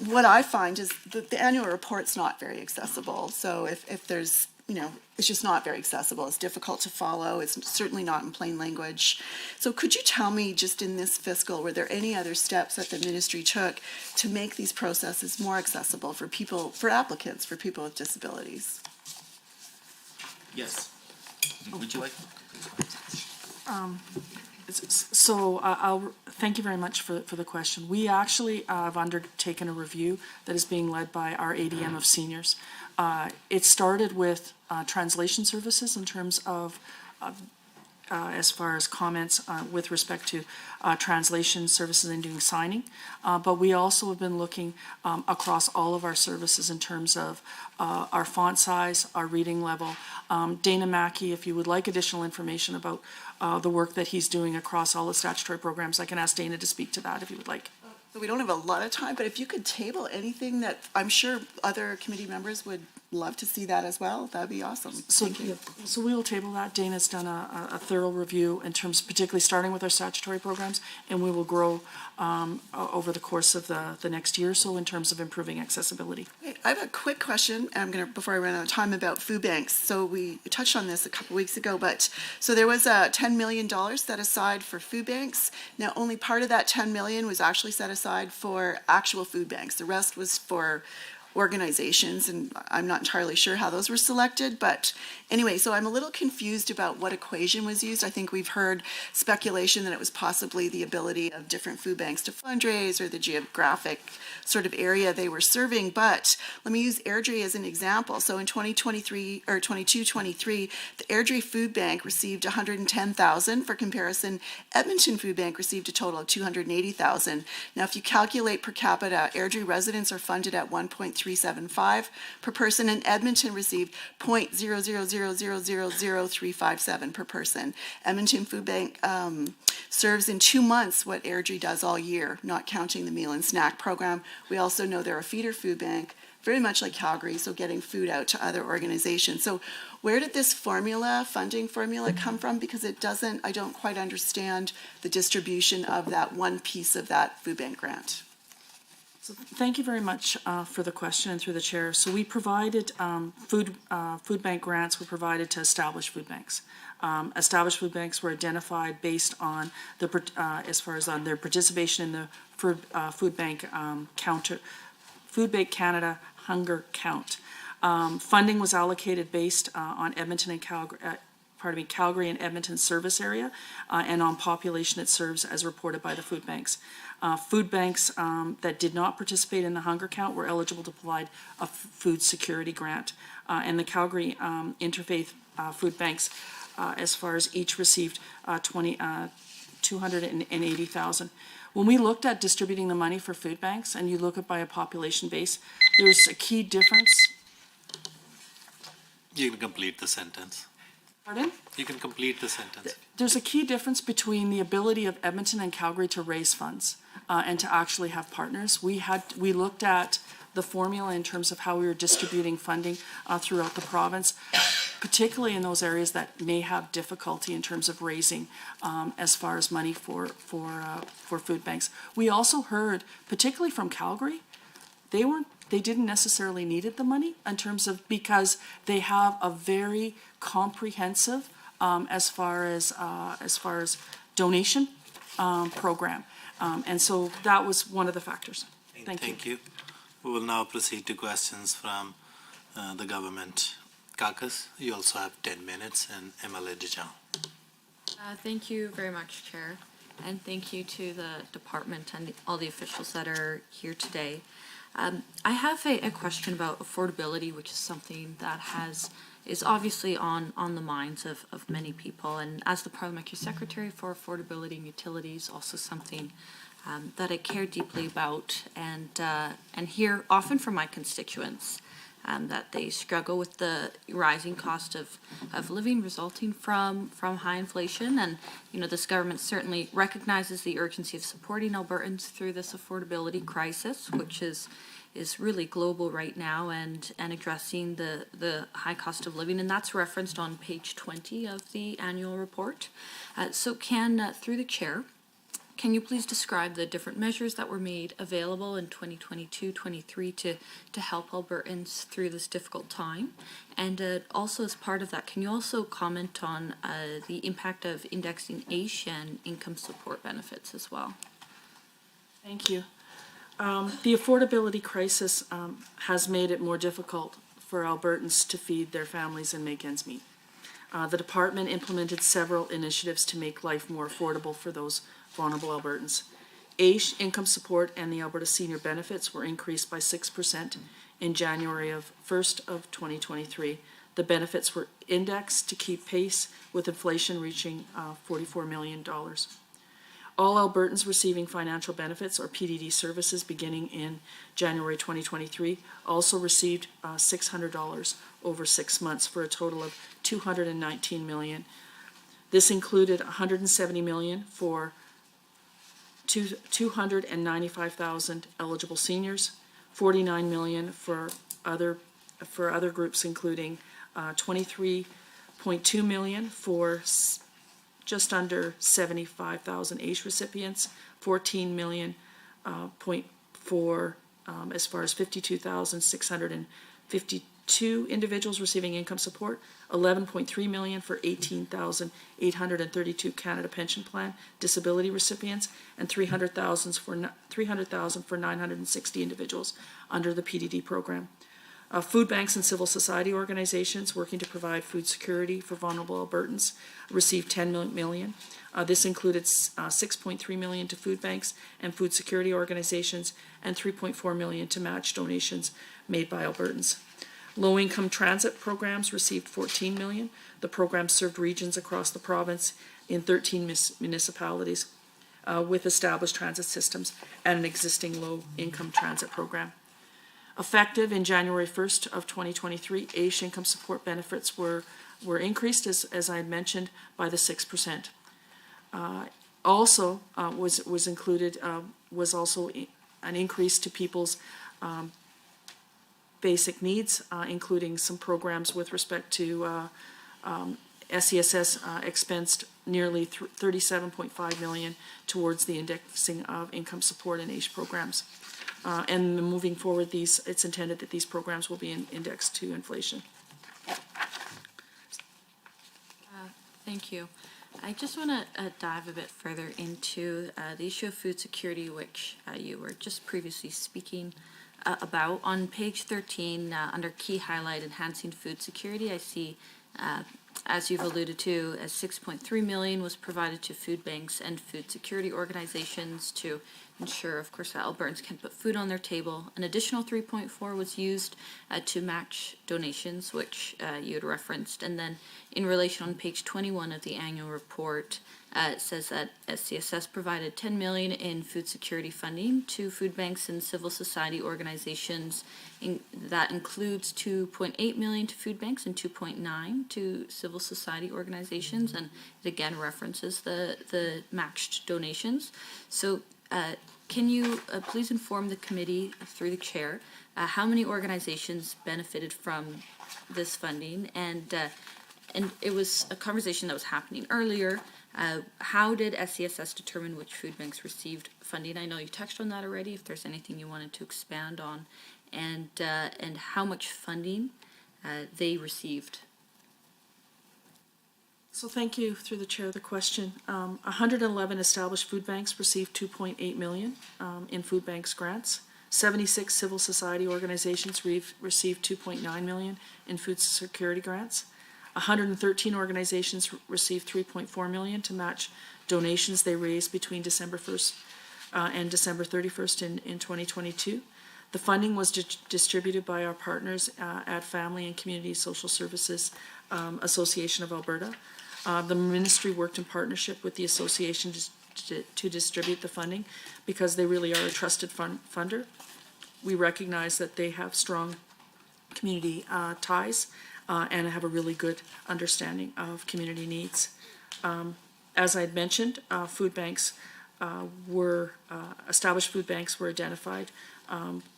J: what I find is that the annual report's not very accessible. So if there's, you know, it's just not very accessible. It's difficult to follow. It's certainly not in plain language. So could you tell me, just in this fiscal, were there any other steps that the ministry took to make these processes more accessible for people, for applicants, for people with disabilities?
E: Yes. Would you like?
I: So I'll thank you very much for the question. We actually have undertaken a review that is being led by our ADM of seniors. It started with translation services in terms of as far as comments with respect to translation services and doing signing. But we also have been looking across all of our services in terms of our font size, our reading level. Dana Mackey, if you would like additional information about the work that he's doing across all the statutory programs, I can ask Dana to speak to that if you would like.
J: So we don't have a lot of time, but if you could table anything that I'm sure other committee members would love to see that as well, that'd be awesome.
I: So,
J: Thank you.
I: so we will table that. Dana's done a thorough review in terms, particularly starting with our statutory programs, and we will grow over the course of the next year or so in terms of improving accessibility.
J: I have a quick question, before I run out of time, about food banks. So we touched on this a couple weeks ago, but so there was $10 million set aside for food banks. Now, only part of that $10 million was actually set aside for actual food banks. The rest was for organizations, and I'm not entirely sure how those were selected, but anyway, so I'm a little confused about what equation was used. I think we've heard speculation that it was possibly the ability of different food banks to fundraise or the geographic sort of area they were serving, but let me use Airdrie as an example. So in 2023 or 22-23, the Airdrie Food Bank received $110,000. For comparison, Edmonton Food Bank received a total of $280,000. Now, if you calculate per capita, Airdrie residents are funded at 1.375 per person, and Edmonton received 0.0000357 per person. Edmonton Food Bank serves in 2 months what Airdrie does all year, not counting the meal and snack program. We also know they're a feeder food bank very much like Calgary, so getting food out to other organizations. So where did this funding formula come from? Because I don't quite understand the distribution of that one piece of that food bank grant.
I: So thank you very much for the question and through the chair. So we provided food bank grants were provided to established food banks. Established food banks were identified based on as far as on their participation in the Food Bank Canada hunger count. Funding was allocated based on Edmonton and Calgary and Edmonton service area and on population it serves as reported by the food banks. Food banks that did not participate in the hunger count were eligible to provide a food security grant. And the Calgary Interfaith Food Banks, as far as each received $280,000. When we looked at distributing the money for food banks, and you look at by a population base, there's a key difference.
A: You can complete the sentence.
I: Pardon?
A: You can complete the sentence.
I: There's a key difference between the ability of Edmonton and Calgary to raise funds and to actually have partners. We looked at the formula in terms of how we were distributing funding throughout the province, particularly in those areas that may have difficulty in terms of raising as far as money for food banks. We also heard, particularly from Calgary, they didn't necessarily needed the money in terms of because they have a very comprehensive as far as donation program, and so that was one of the factors. Thank you.
A: We will now proceed to questions from the government caucus. You also have 10 minutes, and MLA Dijon.
P: Thank you very much, Chair, and thank you to the department and all the officials that are here today. I have a question about affordability, which is something that is obviously on the minds of many people, and as the Parliamentary Secretary for Affordability and Utilities, also something that I care deeply about and hear often from my constituents that they struggle with the rising cost of living resulting from high inflation. And, this government certainly recognizes the urgency of supporting Albertans through this affordability crisis, which is really global right now, and addressing the high cost of living. And that's referenced on page 20 of the annual report. So through the chair, can you please describe the different measures that were made available in 2022-23 to help Albertans through this difficult time? And also as part of that, can you also comment on the impact of indexing Asian income support benefits as well?
I: Thank you. The affordability crisis has made it more difficult for Albertans to feed their families and make ends meet. The department implemented several initiatives to make life more affordable for those vulnerable Albertans. AISH income support and the Alberta Senior Benefits were increased by 6% in January 1st of 2023. The benefits were indexed to keep pace with inflation, reaching $44 million. All Albertans receiving financial benefits or PDD services beginning in January 2023 also received $600 over 6 months for a total of $219 million. This included $170 million for 295,000 eligible seniors, $49 million for other groups, including $23.2 million for just under 75,000 AISH recipients, $14 million for as far as 52,652 individuals receiving income support, $11.3 million for 18,832 Canada Pension Plan disability recipients, and $300,000 for 960 individuals under the PDD program. Food banks and civil society organizations working to provide food security for vulnerable Albertans received $10 million. This included $6.3 million to food banks and food security organizations and $3.4 million to match donations made by Albertans. Low-income transit programs received $14 million. The program served regions across the province in 13 municipalities with established transit systems and an existing low-income transit program. Effective in January 1st of 2023, AISH income support benefits were increased, as I had mentioned, by the 6%. Also was included was also an increase to people's basic needs, including some programs with respect to SESS expensed nearly $37.5 million towards the indexing of income support and ACE programs. And moving forward, it's intended that these programs will be indexed to inflation.
P: Thank you. I just want to dive a bit further into the issue of food security, which you were just previously speaking about. On page 13, under key highlight, enhancing food security, I see, as you've alluded to, $6.3 million was provided to food banks and food security organizations to ensure, of course, that Albertans can put food on their table. An additional 3.4 was used to match donations, which you had referenced. And then in relation on page 21 of the annual report, it says that SCSS provided $10 million in food security funding to food banks and civil society organizations. That includes $2.8 million to food banks and $2.9 to civil society organizations, and it again references the matched donations. So can you please inform the committee through the chair how many organizations benefited from this funding? And it was a conversation that was happening earlier. How did SCSS determine which food banks received funding? I know you touched on that already, if there's anything you wanted to expand on, and how much funding they received.
I: So thank you, through the chair, the question. 111 established food banks received $2.8 million in food banks grants. 76 civil society organizations received $2.9 million in food security grants. 113 organizations received $3.4 million to match donations they raised between December 1st and December 31st in 2022. The funding was distributed by our partners at Family and Community Social Services Association of Alberta. The ministry worked in partnership with the association to distribute the funding because they really are a trusted funder. We recognize that they have strong community ties and have a really good understanding of community needs. As I'd mentioned, food banks established food banks were identified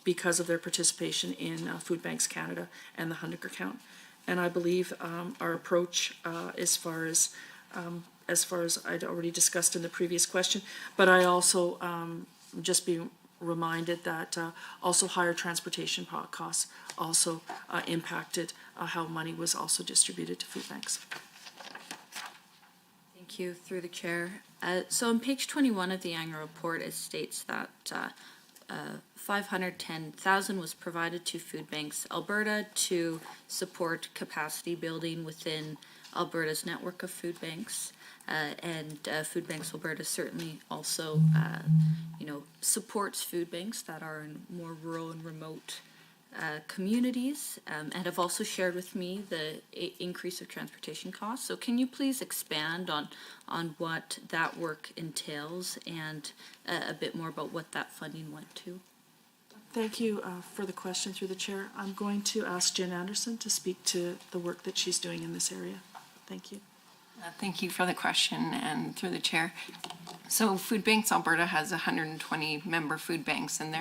I: because of their participation in Food Banks Canada and the hunger count. And I believe our approach, as far as I'd already discussed in the previous question, but I also just be reminded that also higher transportation costs also impacted how money was also distributed to food banks.
P: Thank you, through the chair. So on page 21 of the annual report, it states that $510,000 was provided to Food Banks Alberta to support capacity building within Alberta's network of food banks. And Food Banks Alberta certainly also, supports food banks that are in more rural and remote communities, and have also shared with me the increase of transportation costs. So can you please expand on what that work entails and a bit more about what that funding went to?
I: Thank you for the question, through the chair. I'm going to ask Jen Anderson to speak to the work that she's doing in this area. Thank you.
H: Thank you for the question, and through the chair. So Food Banks Alberta has 120 member food banks, and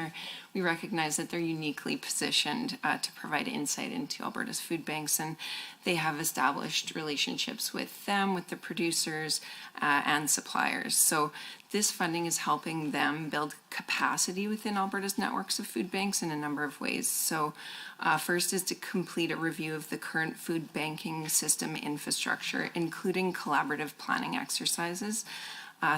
H: we recognize that they're uniquely positioned to provide insight into Alberta's food banks, and they have established relationships with them, with the producers and suppliers. So this funding is helping them build capacity within Alberta's networks of food banks in a number of ways. So first is to complete a review of the current food banking system infrastructure, including collaborative planning exercises.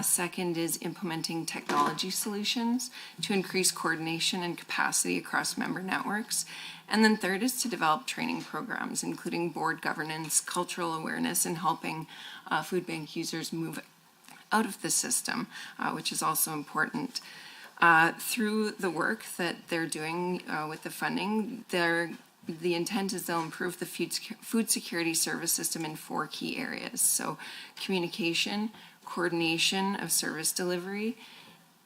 H: Second is implementing technology solutions to increase coordination and capacity across member networks. And then third is to develop training programs, including board governance, cultural awareness, and helping food bank users move out of the system, which is also important. Through the work that they're doing with the funding, the intent is they'll improve the food security service system in 4 key areas. So communication, coordination of service delivery,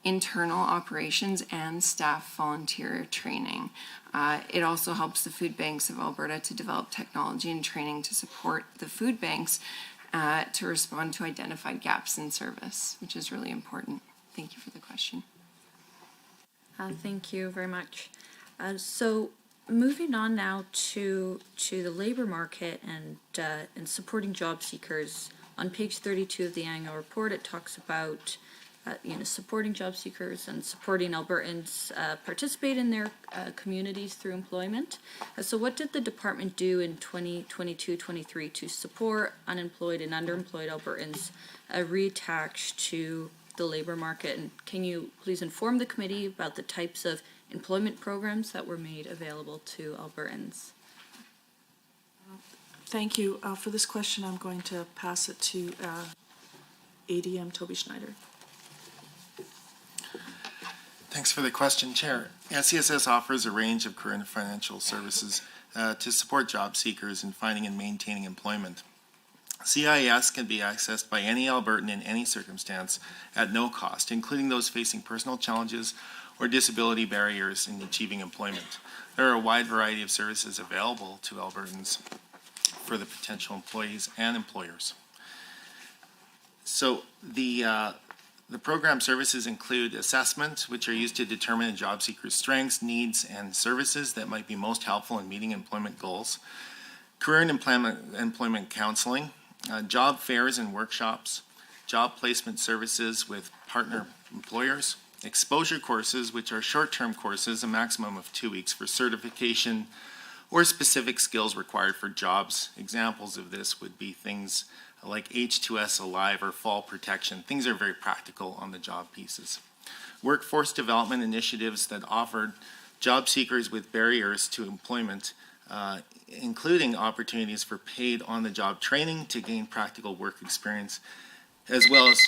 H: internal operations, and staff volunteer training. It also helps the food banks of Alberta to develop technology and training to support the food banks to respond to identified gaps in service, which is really important. Thank you for the question.
P: Thank you very much. So Moving on now to the labor market and supporting job seekers. On page 32 of the annual report, it talks about supporting job seekers and supporting Albertans participate in their communities through employment. So what did the department do in 2022-23 to support unemployed and underemployed Albertans reattached to the labor market? And can you please inform the committee about the types of employment programs that were made available to Albertans?
I: Thank you. For this question, I'm going to pass it to ADM Toby Schneider.
E: Thanks for the question, Chair. SCSS offers a range of career and financial services to support job seekers in finding and maintaining employment. CIS can be accessed by any Albertan in any circumstance at no cost, including those facing personal challenges or disability barriers in achieving employment. There are a wide variety of services available to Albertans for the potential employees and employers. So the program services include assessment, which are used to determine a job seeker's strengths, needs, and services that might be most helpful in meeting employment goals. Career and employment counseling, job fairs and workshops, job placement services with partner employers, exposure courses, which are short-term courses, a maximum of 2 weeks for certification or specific skills required for jobs. Examples of this would be things like H2S Alive or fall protection. Things are very practical on the job pieces. Workforce development initiatives that offered job seekers with barriers to employment, including opportunities for paid on-the-job training to gain practical work experience, as well as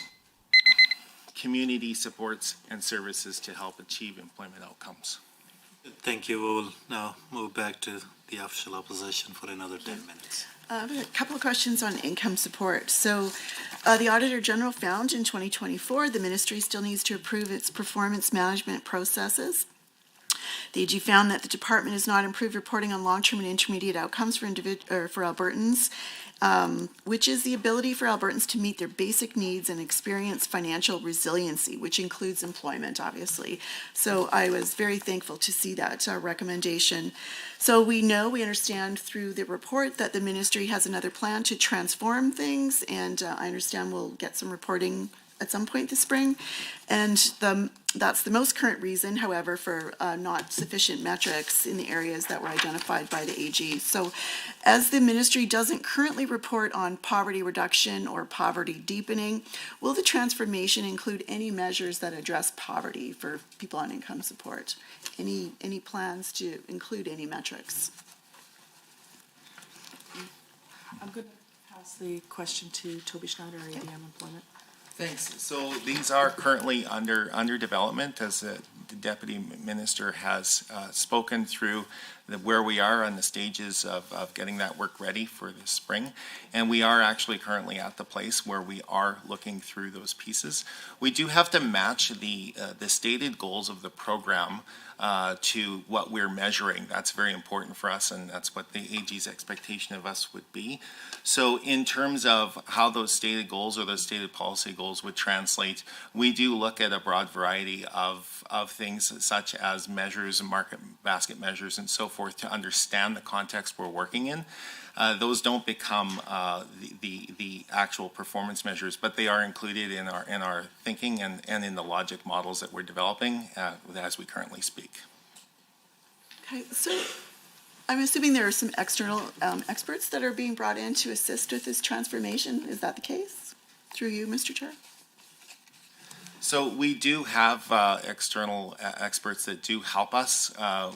E: community supports and services to help achieve employment outcomes.
A: Thank you. We will now move back to the official opposition for another 10 minutes.
J: I have a couple of questions on income support. So the Auditor General found in 2024 the ministry still needs to approve its performance management processes. The AG found that the department has not improved reporting on long-term and intermediate outcomes for Albertans, which is the ability for Albertans to meet their basic needs and experience financial resiliency, which includes employment, obviously. So I was very thankful to see that recommendation. So we understand through the report that the ministry has another plan to transform things, and I understand we'll get some reporting at some point this spring. And that's the most current reason, however, for not sufficient metrics in the areas that were identified by the AG. So as the ministry doesn't currently report on poverty reduction or poverty deepening, will the transformation include any measures that address poverty for people on income support? Any plans to include any metrics?
I: I'm going to pass the question to Toby Schneider, ADM Employment.
E: Thanks. So these are currently under development, as the Deputy Minister has spoken through where we are on the stages of getting that work ready for the spring. And we are actually currently at the place where we are looking through those pieces. We do have to match the stated goals of the program to what we're measuring. That's very important for us, and that's what the AG's expectation of us would be. So in terms of how those stated goals or those stated policy goals would translate, we do look at a broad variety of things such as measures, market basket measures, and so forth to understand the context we're working in. Those don't become the actual performance measures, but they are included in our thinking and in the logic models that we're developing as we currently speak.
J: Okay, so I'm assuming there are some external experts that are being brought in to assist with this transformation. Is that the case? Through you, Mr. Chair?
E: So we do have external experts that do help us.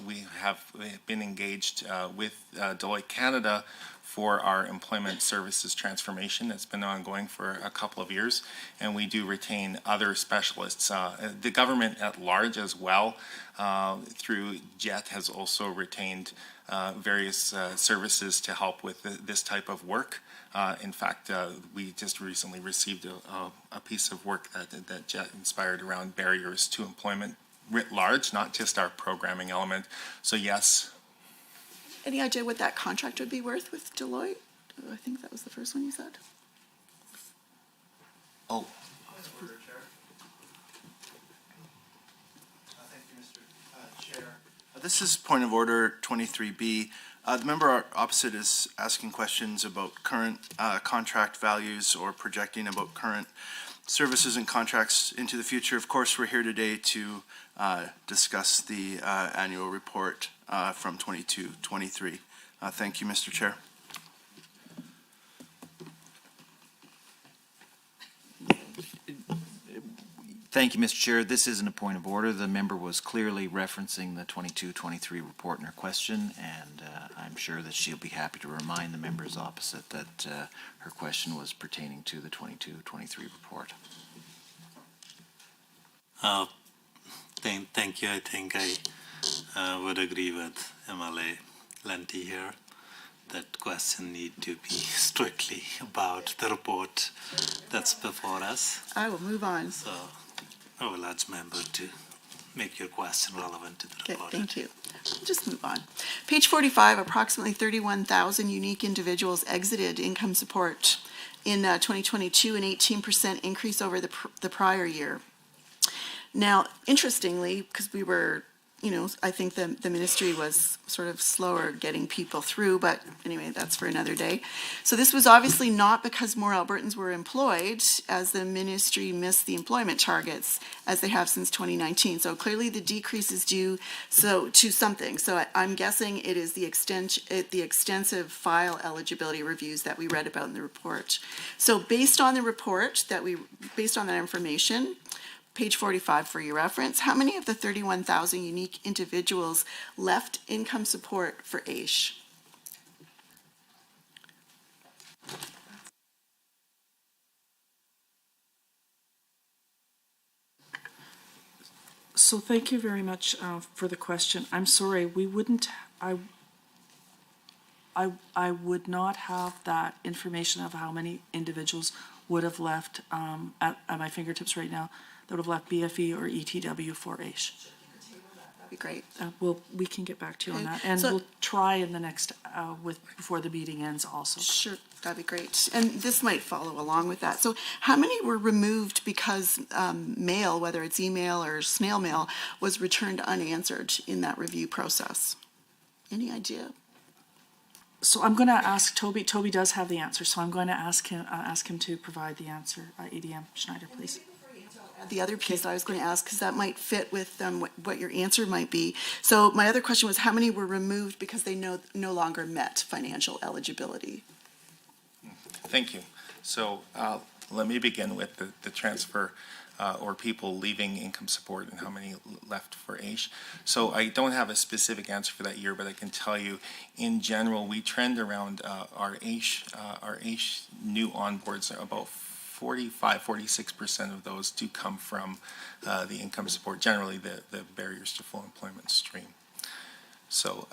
E: We have been engaged with Deloitte Canada for our employment services transformation that's been ongoing for a couple of years, and we do retain other specialists. The government at large as well, through JET, has also retained various services to help with this type of work. In fact, we just recently received a piece of work that JET inspired around barriers to employment writ large, not just our programming element. So yes.
J: Any idea what that contract would be worth with Deloitte? I think that was the first one you said.
E: Oh.
A: Thank you, Mr. Chair.
Q: This is point of order 23B. The member opposite is asking questions about current contract values or projecting about current services and contracts into the future. Of course, we're here today to discuss the annual report from 22-23. Thank you, Mr. Chair.
R: Thank you, Mr. Chair. This isn't a point of order. The member was clearly referencing the 22-23 report in her question, and I'm sure that she'll be happy to remind the members opposite that her question was pertaining to the 22-23 report.
A: Thank you. I think I would agree with MLA Lenti here. That question need to be strictly about the report that's before us.
J: I will move on.
A: So I will urge member to make your question relevant to the
J: Okay,
A: report.
J: thank you. Just move on. Page 45, approximately 31,000 unique individuals exited income support in 2022, an 18% increase over the prior year. Now, interestingly, because we were, I think the ministry was sort of slower getting people through, but anyway, that's for another day. So this was obviously not because more Albertans were employed, as the ministry missed the employment targets as they have since 2019. So clearly the decrease is due to something. So I'm guessing it is the extensive file eligibility reviews that we read about in the report. So based on the report based on that information, page 45 for your reference, how many of the 31,000 unique individuals left income support for AISH?
I: So thank you very much for the question. I'm sorry, we wouldn't, I would not have that information of how many individuals would have left at my fingertips right now that would have left BFE or ETW for AISH.
J: That'd be great.
I: We can get back to you on
J: Okay,
I: that, and
J: so-
I: we'll try in the next, before the meeting ends also.
J: Sure, that'd be great. And this might follow along with that. So how many were removed because mail, whether it's email or snail mail, was returned unanswered in that review process? Any idea?
I: So I'm going to ask Toby. Toby does have the answer, so I'm going to ask him to provide the answer. ADM Schneider, please.
J: The other piece I was going to ask, because that might fit with what your answer might be. So my other question was, how many were removed because they no longer met financial eligibility?
E: Thank you. So let me begin with the transfer or people leaving income support and how many left for AISH. So I don't have a specific answer for that year, but I can tell you in general, we trend around our AISH new onboards about 46% of those do come from the income support, generally the barriers to full employment stream. So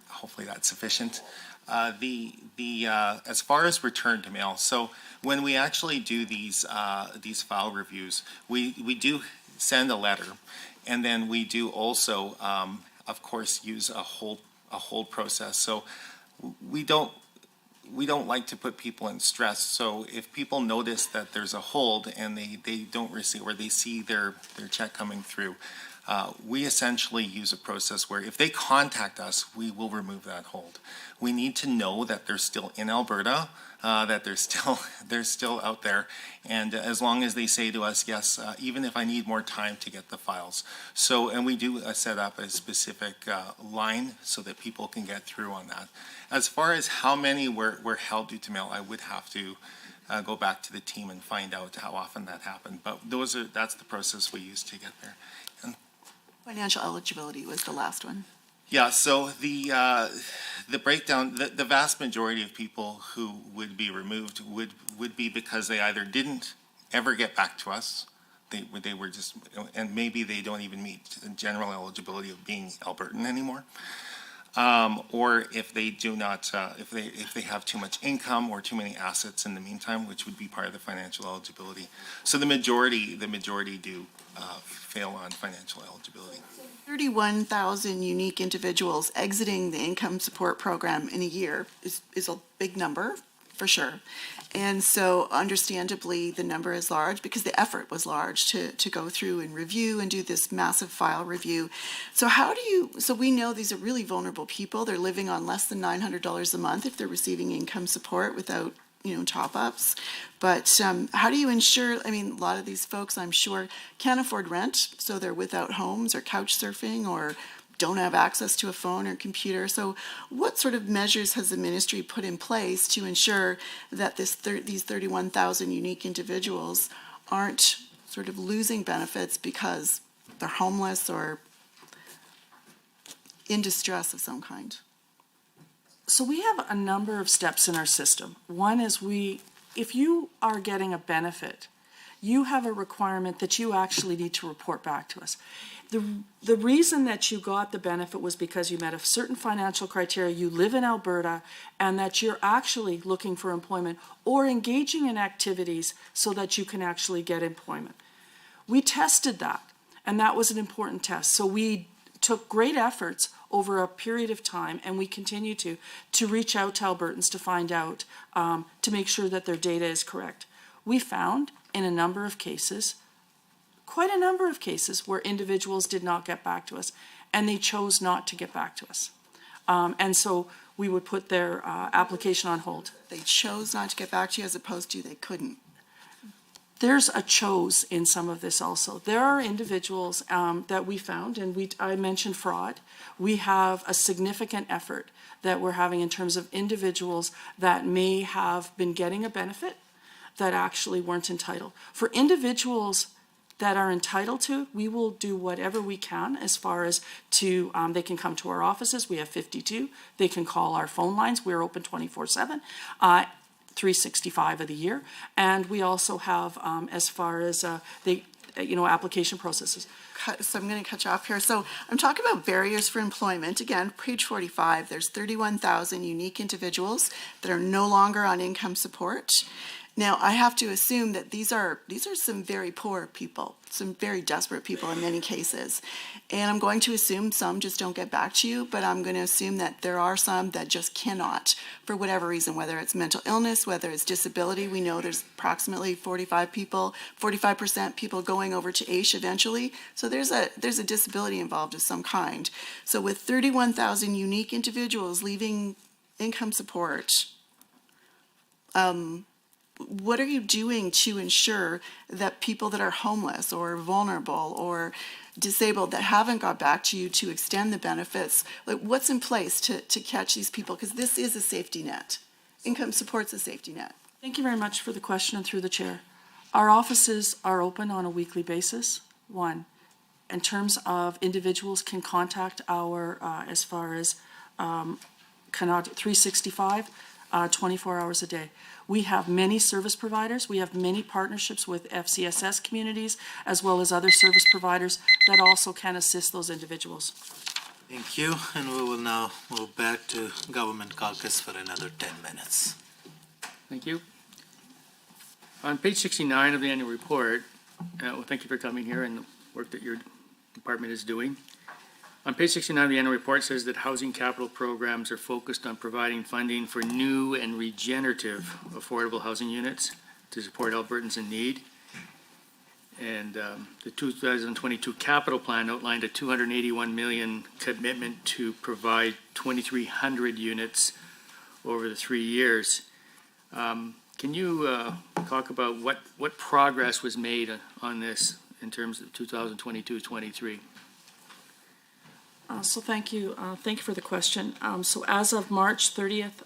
E: hopefully that's sufficient. As far as return to mail, so when we actually do these file reviews, we do send a letter, and then we do also, of course, use a hold process. So we don't like to put people in stress. So if people notice that there's a hold and they don't receive, or they see their check coming through, we essentially use a process where if they contact us, we will remove that hold. We need to know that they're still in Alberta, that they're still out there, and as long as they say to us, yes, even if I need more time to get the files. So, and we do set up a specific line so that people can get through on that. As far as how many were held due to mail, I would have to go back to the team and find out how often that happened. But that's the process we use to get there.
J: Financial eligibility was the last one.
E: Yeah, so the breakdown, the vast majority of people who would be removed would be because they either didn't ever get back to us, they were just, and maybe they don't even meet general eligibility of being Albertan anymore, or if they do not, if they have too much income or too many assets in the meantime, which would be part of the financial eligibility. So the majority do fail on financial eligibility.
J: 31,000 unique individuals exiting the income support program in a year is a big number for sure. And so understandably, the number is large because the effort was large to go through and review and do this massive file review. So so we know these are really vulnerable people. They're living on less than $900 a month if they're receiving income support without, top-ups. But how do you ensure, a lot of these folks, I'm sure, can't afford rent, so they're without homes or couch surfing or don't have access to a phone or computer. So what sort of measures has the ministry put in place to ensure that these 31,000 unique individuals aren't sort of losing benefits because they're homeless or in distress of some kind?
I: So we have a number of steps in our system. One is if you are getting a benefit, you have a requirement that you actually need to report back to us. The reason that you got the benefit was because you met a certain financial criteria, you live in Alberta, and that you're actually looking for employment or engaging in activities so that you can actually get employment. We tested that, and that was an important test. So we took great efforts over a period of time, and we continue to reach out to Albertans to find out, to make sure that their data is correct. We found in a number of cases, quite a number of cases, where individuals did not get back to us, and they chose not to get back to us. And so we would put their application on hold.
J: They chose not to get back to you as opposed to they couldn't.
I: There's a chose in some of this also. There are individuals that we found, and I mentioned fraud. We have a significant effort that we're having in terms of individuals that may have been getting a benefit that actually weren't entitled. For individuals that are entitled to, we will do whatever we can as far as they can come to our offices. We have 52. They can call our phone lines. We're open 24/7. 365 of the year, and we also have as far as application processes.
J: So I'm going to cut you off here. So I'm talking about barriers for employment. Again, page 45, there's 31,000 unique individuals that are no longer on income support. Now, I have to assume that these are some very poor people, some very desperate people in many cases. And I'm going to assume some just don't get back to you, but I'm going to assume that there are some that just cannot for whatever reason, whether it's mental illness, whether it's disability. We know there's approximately 45% people going over to AISH eventually. So there's a disability involved of some kind. So with 31,000 unique individuals leaving income support, what are you doing to ensure that people that are homeless or vulnerable or disabled that haven't got back to you to extend the benefits, like what's in place to catch these people? Because this is a safety net. Income support's a safety net.
I: Thank you very much for the question and through the chair. Our offices are open on a weekly basis. One, in terms of individuals can contact our, as far as 365, 24 hours a day. We have many service providers. We have many partnerships with FCSS communities as well as other service providers that also can assist those individuals.
A: Thank you, and we will now move back to Government Caucus for another 10 minutes.
F: Thank you. On page 69 of the annual report, thank you for coming here and the work that your department is doing. On page 69 of the annual report says that housing capital programs are focused on providing funding for new and regenerative affordable housing units to support Albertans in need. And the 2022 capital plan outlined a $281 million commitment to provide 2,300 units over the 3 years. Can you talk about what progress was made on this in terms of 2022-23?
I: So thank you for the question. So as of March 30th,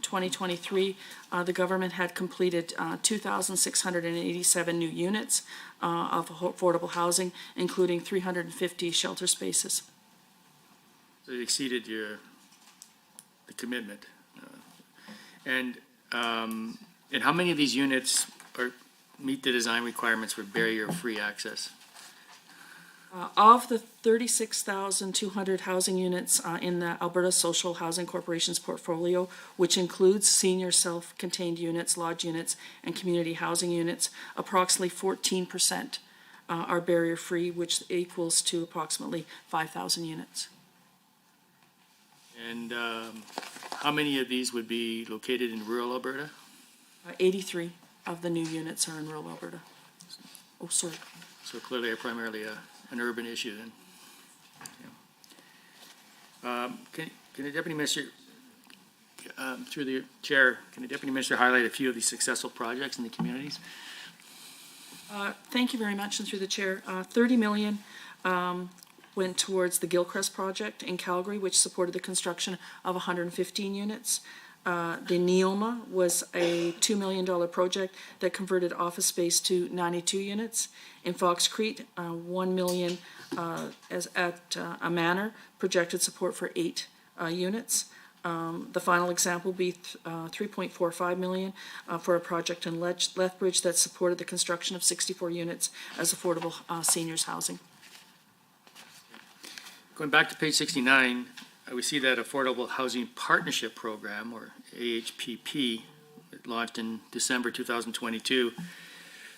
I: 2023, the government had completed 2,687 new units of affordable housing, including 350 shelter spaces.
F: So it exceeded the commitment. And how many of these units meet the design requirements for barrier-free access?
I: Of the 36,200 housing units in the Alberta Social Housing Corporation's portfolio, which includes senior self-contained units, lodge units, and community housing units, approximately 14% are barrier-free, which equals to approximately 5,000 units.
F: And how many of these would be located in rural Alberta?
I: 83 of the new units are in rural Alberta. Oh, sorry.
F: So clearly primarily an urban issue then. Yeah. Can the Deputy Minister, through the Chair, can the Deputy Minister highlight a few of these successful projects in the communities?
I: Thank you very much, and through the Chair. 30 million went towards the Gilcrest project in Calgary, which supported the construction of 115 units. The Neoma was a $2 million project that converted office space to 92 units. In Fox Creek, 1 million at a manor, projected support for 8 units. The final example will be 3.45 million for a project in Lethbridge that supported the construction of 64 units as affordable seniors housing.
F: Going back to page 69, we see that Affordable Housing Partnership Program, or AHPP, launched in December 2022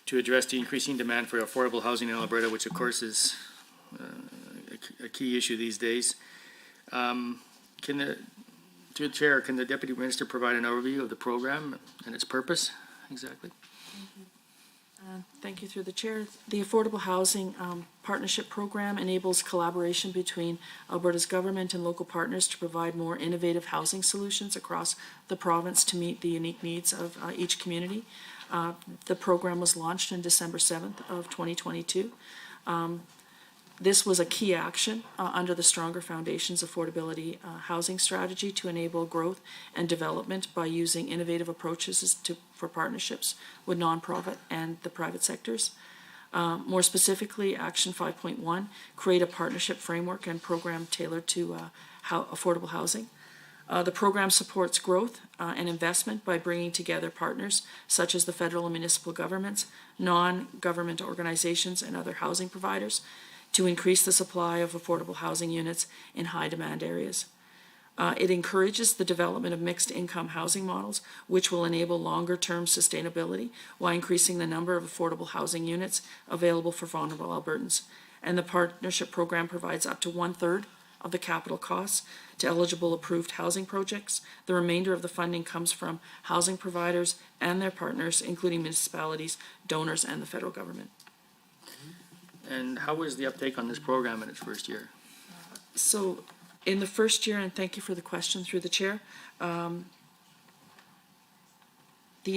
F: to address the increasing demand for affordable housing in Alberta, which of course is a key issue these days. Through the Chair, can the Deputy Minister provide an overview of the program and its purpose exactly?
I: Thank you, through the Chair. The Affordable Housing Partnership Program enables collaboration between Alberta's government and local partners to provide more innovative housing solutions across the province to meet the unique needs of each community. The program was launched on December 7th of 2022. This was a key action under the Stronger Foundations Affordability Housing Strategy to enable growth and development by using innovative approaches for partnerships with nonprofit and the private sectors. More specifically, Action 5.1, create a partnership framework and program tailored to affordable housing. The program supports growth and investment by bringing together partners such as the federal and municipal governments, non-government organizations, and other housing providers to increase the supply of affordable housing units in high-demand areas. It encourages the development of mixed-income housing models, which will enable longer-term sustainability while increasing the number of affordable housing units available for vulnerable Albertans. And the partnership program provides up to 1/3 of the capital costs to eligible approved housing projects. The remainder of the funding comes from housing providers and their partners, including municipalities, donors, and the federal government.
F: And how was the uptake on this program in its first year?
I: So in the first year, and thank you for the question through the Chair, the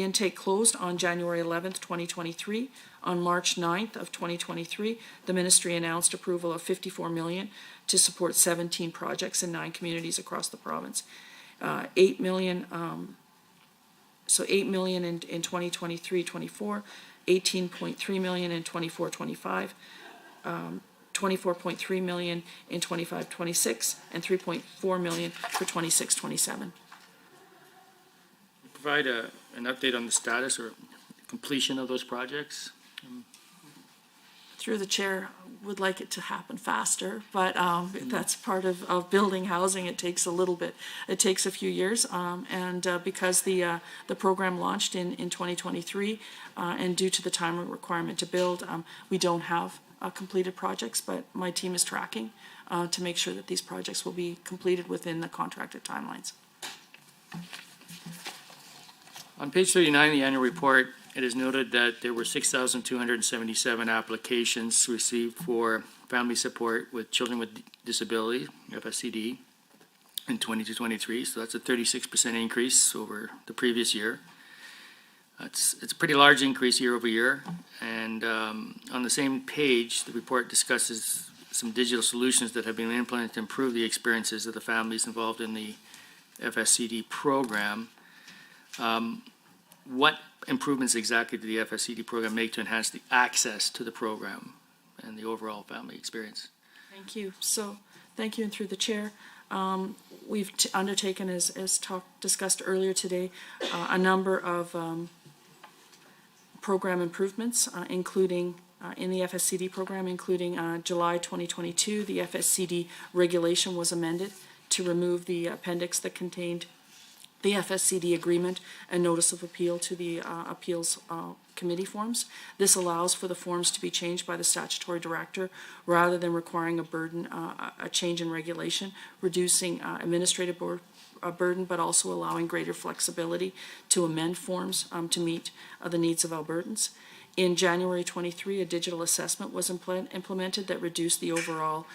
I: intake closed on January 11th, 2023. On March 9th of 2023, the Ministry announced approval of $54 million to support 17 projects in 9 communities across the province. $8 million, so $8 million in 2023-24, $18.3 million in 24-25, 24.3 million in 25-26, and 3.4 million for 26-27.
F: Provide an update on the status or completion of those projects?
I: Through the Chair, would like it to happen faster, but that's part of building housing. It takes a little bit. It takes a few years, and because the program launched in 2023, and due to the time requirement to build, we don't have completed projects, but my team is tracking to make sure that these projects will be completed within the contracted timelines.
F: On page 39 of the annual report, it is noted that there were 6,277 applications received for family support with children with disability, FSCD, in 22-23, so that's a 36% increase over the previous year. It's a pretty large increase year over year, and on the same page, the report discusses some digital solutions that have been implemented to improve the experiences of the families involved in the FSCD program. What improvements exactly did the FSCD program make to enhance the access to the program and the overall family experience?
I: Thank you. So, thank you, and through the Chair, we've undertaken, as discussed earlier today, a number of program improvements, including in the FSCD program, including July 2022, the FSCD regulation was amended to remove the appendix that contained the FSCD agreement and notice of appeal to the appeals committee forms. This allows for the forms to be changed by the statutory director rather than requiring a change in regulation, reducing administrative burden, but also allowing greater flexibility to amend forms to meet the needs of Albertans. In January 23, a digital assessment was implemented that reduced the overall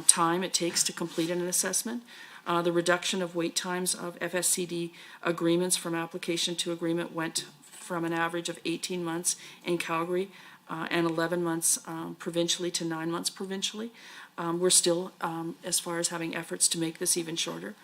I: time it takes to complete an assessment. The reduction of wait times of FSCD agreements from application to agreement went from an average of 18 months in Calgary and 11 months provincially to 9 months provincially. We're still, as far as having efforts to make this even shorter.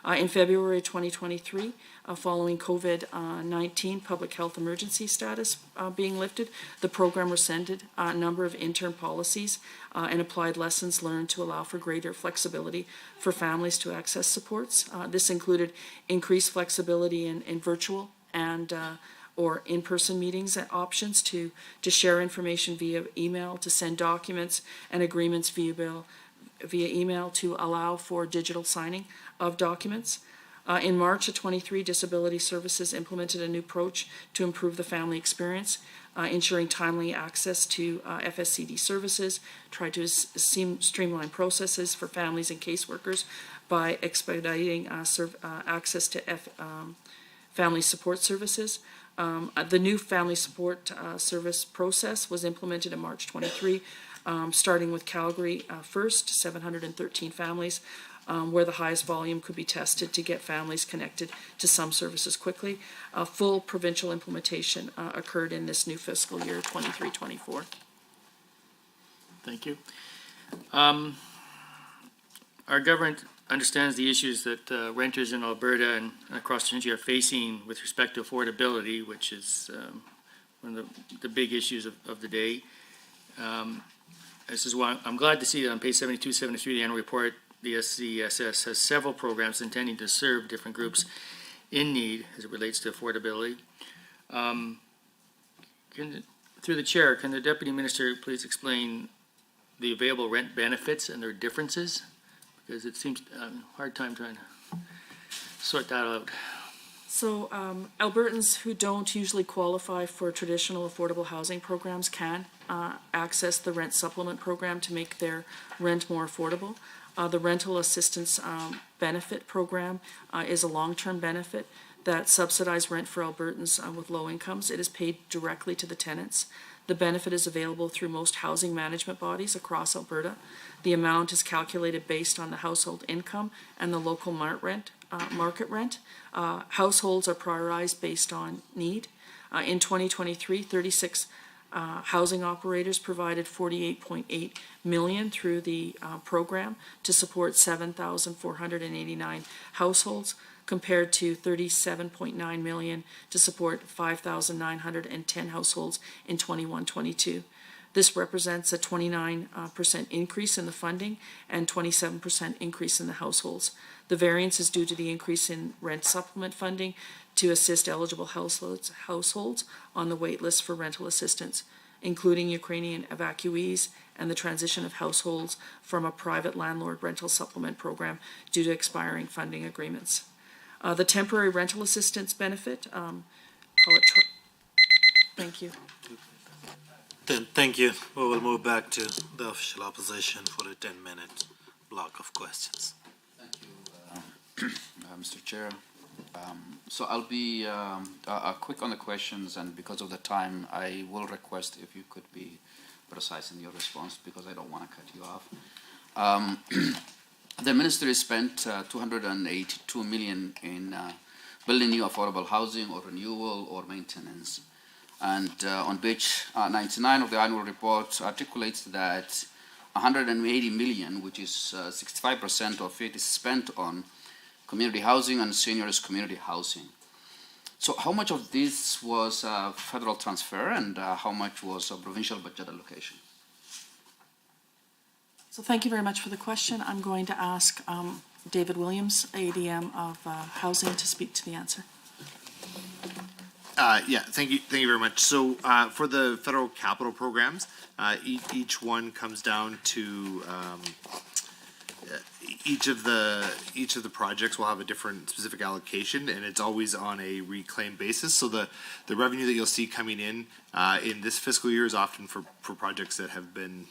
I: In February 2023, following COVID-19 public health emergency status being lifted, the program rescinded a number of interim policies and applied lessons learned to allow for greater flexibility for families to access supports. This included increased flexibility in virtual and or in-person meetings and options to share information via email, to send documents and agreements via email, to allow for digital signing of documents. In March of 23, Disability Services implemented a new approach to improve the family experience, ensuring timely access to FSCD services, tried to streamline processes for families and caseworkers by expediting access to family support services. The new family support service process was implemented in March 23, starting with Calgary first, 713 families, where the highest volume could be tested to get families connected to some services quickly. Full provincial implementation occurred in this new fiscal year, 23-24.
F: Thank you. Our government understands the issues that renters in Alberta and across the country are facing with respect to affordability, which is one of the big issues of the day. This is why I'm glad to see that on page 72, 73 of the annual report, the SCSS has several programs intending to serve different groups in need as it relates to affordability. Through the chair, can the deputy minister please explain the available rent benefits and their differences? Because it seems a hard time trying to sort that out.
I: So Albertans who don't usually qualify for traditional affordable housing programs can access the rent supplement program to make their rent more affordable. The rental assistance benefit program is a long-term benefit that subsidizes rent for Albertans with low incomes. It is paid directly to the tenants. The benefit is available through most housing management bodies across Alberta. The amount is calculated based on the household income and the local market rent. Households are prioritized based on need. In 2023, 36 housing operators provided $48.8 million through the program to support 7,489 households, compared to $37.9 million to support 5,910 households in 21-22. This represents a 29% increase in the funding and 27% increase in the households. The variance is due to the increase in rent supplement funding to assist eligible households on the wait list for rental assistance, including Ukrainian evacuees and the transition of households from a private landlord rental supplement program due to expiring funding agreements. The temporary rental assistance benefit, thank you.
A: Then, thank you. We will move back to the official opposition for a 10-minute block of questions.
M: Thank you, Mr. Chair. So I'll be quick on the questions, and because of the time, I will request if you could be precise in your response, because I don't want to cut you off. The ministry spent $282 million in building new affordable housing or renewal or maintenance. And on page 99 of the annual report articulates that $180 million, which is 65% of it, is spent on community housing and seniors community housing. So how much of this was federal transfer, and how much was a provincial budget allocation?
I: So thank you very much for the question. I'm going to ask David Williams, ADM of Housing, to speak to the answer.
K: Yeah, thank you very much. So for the federal capital programs, each one comes down to each of the projects will have a different specific allocation, and it's always on a reclaimed basis. So the revenue that you'll see coming in this fiscal year is often for projects that have been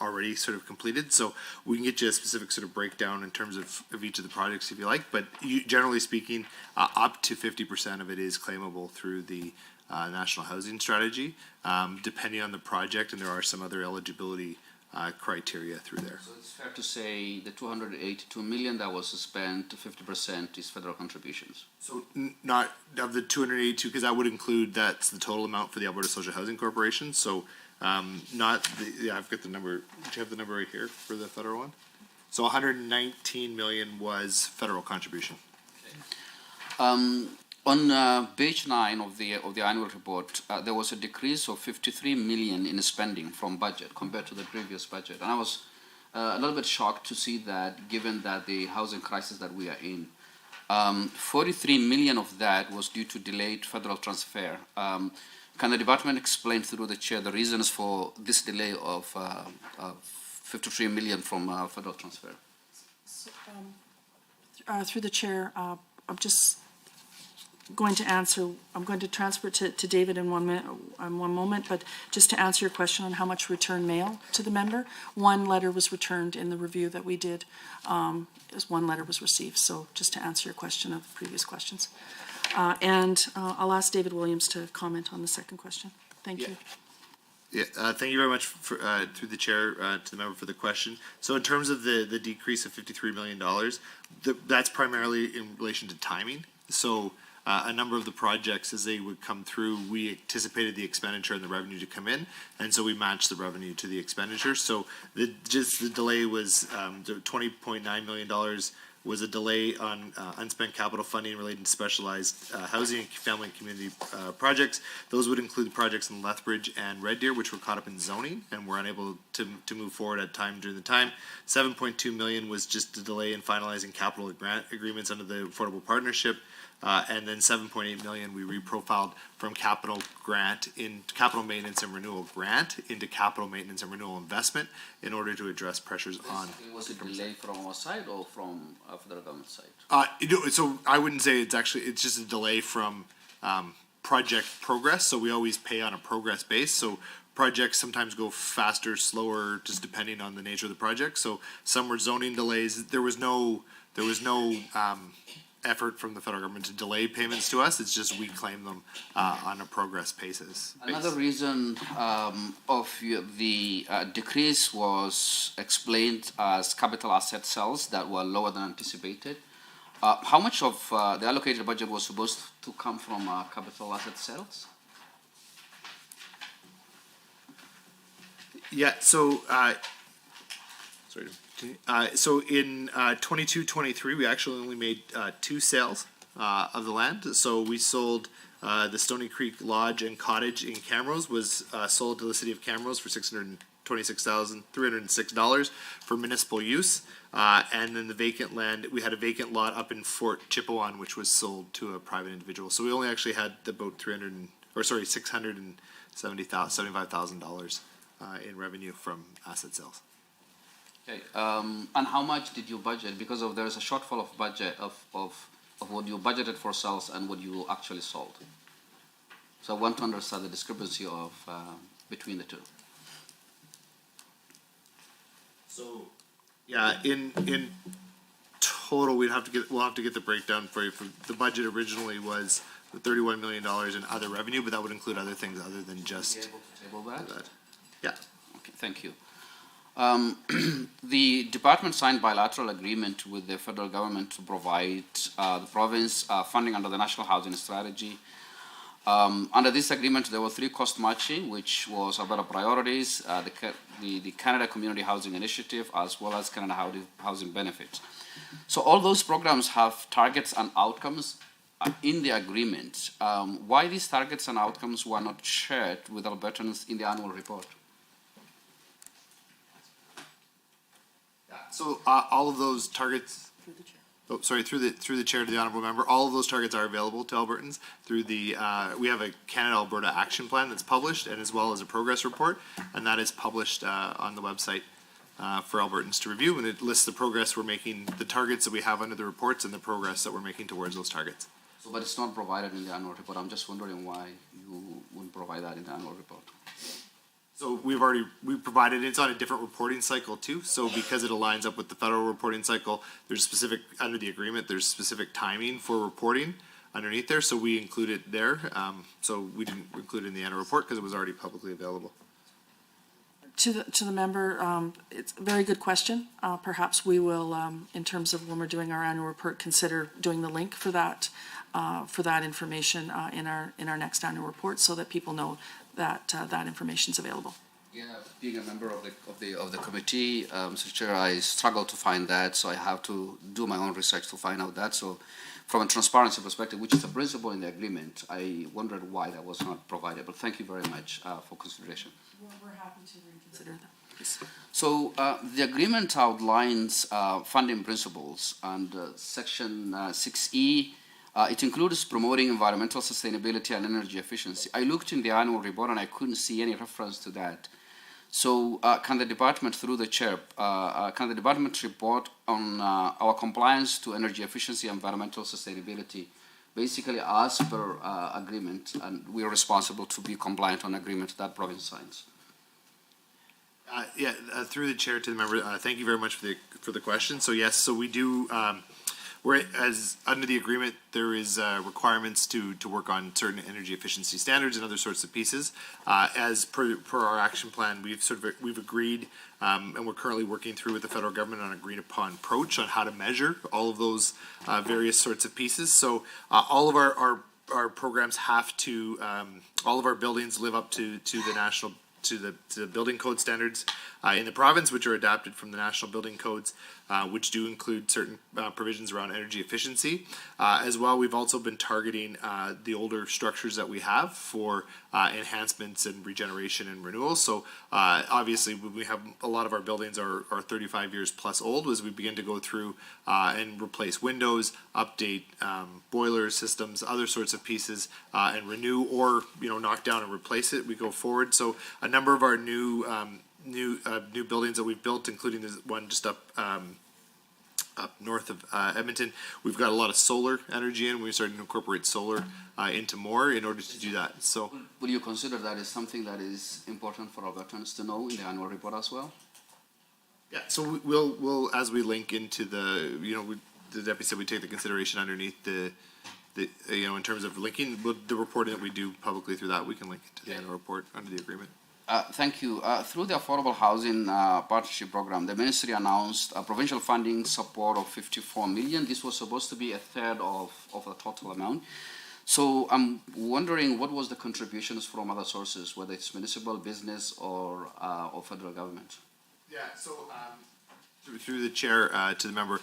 K: already sort of completed. So we can get you a specific sort of breakdown in terms of each of the projects if you like, but generally speaking, up to 50% of it is claimable through the National Housing Strategy, depending on the project, and there are some other eligibility criteria through there.
M: So it's fair to say the 282 million that was spent, 50% is federal contributions.
K: So not of the 282, because that would include, that's the total amount for the Alberta Social Housing Corporation. So not the, yeah, I've got the number. Do you have the number right here for the federal one? So 119 million was federal contribution.
M: On page 9 of the annual report, there was a decrease of 53 million in spending from budget compared to the previous budget, and I was a little bit shocked to see that, given that the housing crisis that we are in. 43 million of that was due to delayed federal transfer. Can the department explain through the chair the reasons for this delay of 53 million from federal transfer?
I: So, through the chair, I'm just going to answer, I'm going to transfer to David in one moment, but just to answer your question on how much return mail to the member, one letter was returned in the review that we did, as one letter was received. So just to answer your question of previous questions. And I'll ask David Williams to comment on the second question. Thank you.
K: Yeah, thank you very much for, through the chair to the member for the question. So in terms of the decrease of $53 million, that's primarily in relation to timing. So a number of the projects, as they would come through, we anticipated the expenditure and the revenue to come in, and so we matched the revenue to the expenditure. So the delay was $20.9 million was a delay on unspent capital funding related to specialized housing, family and community projects. Those would include projects in Lethbridge and Red Deer, which were caught up in zoning and were unable to move forward at time during the time. 7.2 million was just a delay in finalizing capital grant agreements under the Affordable Partnership. And then 7.8 million we reprofiled from capital grant in capital maintenance and renewal grant into capital maintenance and renewal investment in order to address pressures on.
M: Was it delay from our side or from federal government side?
K: So I wouldn't say it's just a delay from project progress. So we always pay on a progress base. So projects sometimes go faster, slower, just depending on the nature of the project. So some were zoning delays. There was no effort from the federal government to delay payments to us. It's just we claim them on a progress basis.
M: Another reason of the decrease was explained as capital asset sales that were lower than anticipated. How much of the allocated budget was supposed to come from capital asset sales?
K: Yeah, so so in 22-23, we actually only made 2 sales of the land. So we sold the Stony Creek Lodge and Cottage in Camrose was sold to the city of Camrose for $626,306 for municipal use. And then the vacant land, we had a vacant lot up in Fort Chipewyan, which was sold to a private individual. So we only actually had about $675,000 in revenue from asset sales.
M: Okay, and how much did you budget? Because there's a shortfall of budget of what you budgeted for sales and what you actually sold. So I want to understand the discrepancy of between the two.
K: So yeah, in total, we'll have to get the breakdown for you. The budget originally was $31 million in other revenue, but that would include other things other than just.
M: Be able to table that?
K: Yeah.
M: Okay, thank you. The department signed bilateral agreement with the federal government to provide the province funding under the National Housing Strategy. Under this agreement, there were 3 cost matching, which was Alberta Priorities, the Canada Community Housing Initiative, as well as Canada Housing Benefits. So all those programs have targets and outcomes in the agreement. Why these targets and outcomes were not shared with Albertans in the annual report?
K: So all of those targets. Through the chair to the honourable member, all of those targets are available to Albertans through the. We have a Canada-Alberta action plan that's published, and as well as a progress report, and that is published on the website for Albertans to review, and it lists the progress we're making, the targets that we have under the reports, and the progress that we're making towards those targets.
M: So, but it's not provided in the annual report. I'm just wondering why you wouldn't provide that in the annual report.
K: So we provided, it's on a different reporting cycle too. So because it aligns up with the federal reporting cycle, there's specific, under the agreement, there's specific timing for reporting underneath there. So we include it there. So we didn't include it in the annual report because it was already publicly available.
I: To the member, it's a very good question. Perhaps we will, in terms of when we're doing our annual report, consider doing the link for that information in our next annual report, so that people know that that information is available.
M: Yeah, being a member of the committee, Mr. Chair, I struggle to find that, so I have to do my own research to find out that. So, from a transparency perspective, which is a principle in the agreement, I wondered why that was not provided. But thank you very much for consideration.
I: Well, we're happy to reconsider that, please.
M: So the agreement outlines funding principles, and Section 6E, it includes promoting environmental sustainability and energy efficiency. I looked in the annual report and I couldn't see any reference to that. So can the department, through the chair, can the department report on our compliance to energy efficiency and environmental sustainability, basically as per agreement, and we are responsible to be compliant on agreement that province signs?
K: Through the chair to the member, thank you very much for the question. So yes, so we do. As under the agreement, there is requirements to work on certain energy efficiency standards and other sorts of pieces. As per our action plan, we've agreed, and we're currently working through with the federal government on an agreed upon approach on how to measure all of those various sorts of pieces. So all of our programs have to, all of our buildings live up to the national, to the building code standards in the province, which are adapted from the national building codes, which do include certain provisions around energy efficiency. As well, we've also been targeting the older structures that we have for enhancements and regeneration and renewal. So obviously, we have a lot of our buildings are 35 years plus old. As we begin to go through and replace windows, update boiler systems, other sorts of pieces, and renew or knock down and replace it, we go forward. So a number of our new buildings that we've built, including this one just up north of Edmonton, we've got a lot of solar energy in. We're starting to incorporate solar into more in order to do that. So,
M: would you consider that as something that is important for Albertans to know in the annual report as well?
K: Yeah. So we'll as we link into the the deputy said we take the consideration underneath the in terms of linking the reporting that we do publicly through that, we can link it to the annual report under the agreement.
M: Thank you. Through the Affordable Housing Partnership Program, the Ministry announced a provincial funding support of $54 million. This was supposed to be a third of the total amount. So I'm wondering what was the contributions from other sources, whether it's municipal, business, or federal government?
K: Yeah, so through the chair to the member,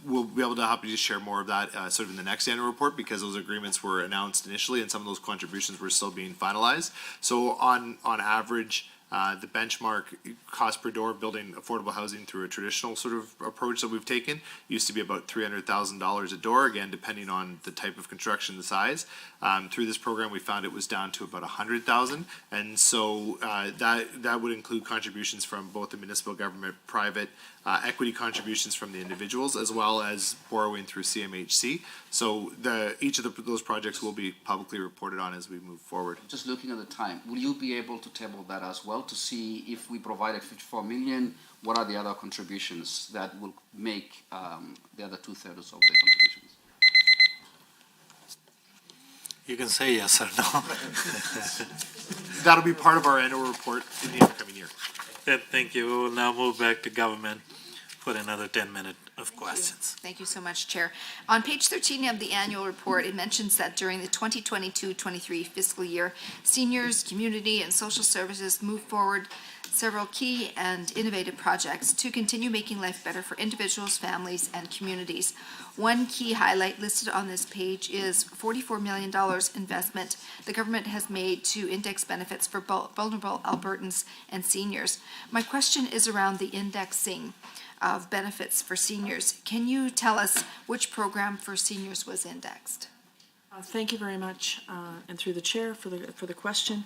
K: we'll be able to happily just share more of that sort of in the next annual report, because those agreements were announced initially and some of those contributions were still being finalized. So on average, the benchmark cost per door of building affordable housing through a traditional sort of approach that we've taken used to be about $300,000 a door, again, depending on the type of construction, the size. Through this program, we found it was down to about $100,000. And so that would include contributions from both the municipal government, private, equity contributions from the individuals, as well as borrowing through CMHC. So each of those projects will be publicly reported on as we move forward.
M: Just looking at the time, will you be able to table that as well to see if we provided $54 million, what are the other contributions that will make the other 2/3 of the contributions?
A: You can say yes or no.
K: That'll be part of our annual report in the upcoming year.
A: Thank you. We will now move back to government for another 10 minutes of questions.
D: Thank you so much, Chair. On page 13 of the annual report, it mentions that during the 2022-23 fiscal year, seniors, community, and social services moved forward several key and innovative projects to continue making life better for individuals, families, and communities. One key highlight listed on this page is $44 million investment the government has made to index benefits for vulnerable Albertans and seniors. My question is around the indexing of benefits for seniors. Can you tell us which program for seniors was indexed?
I: Thank you very much, and through the chair for the question.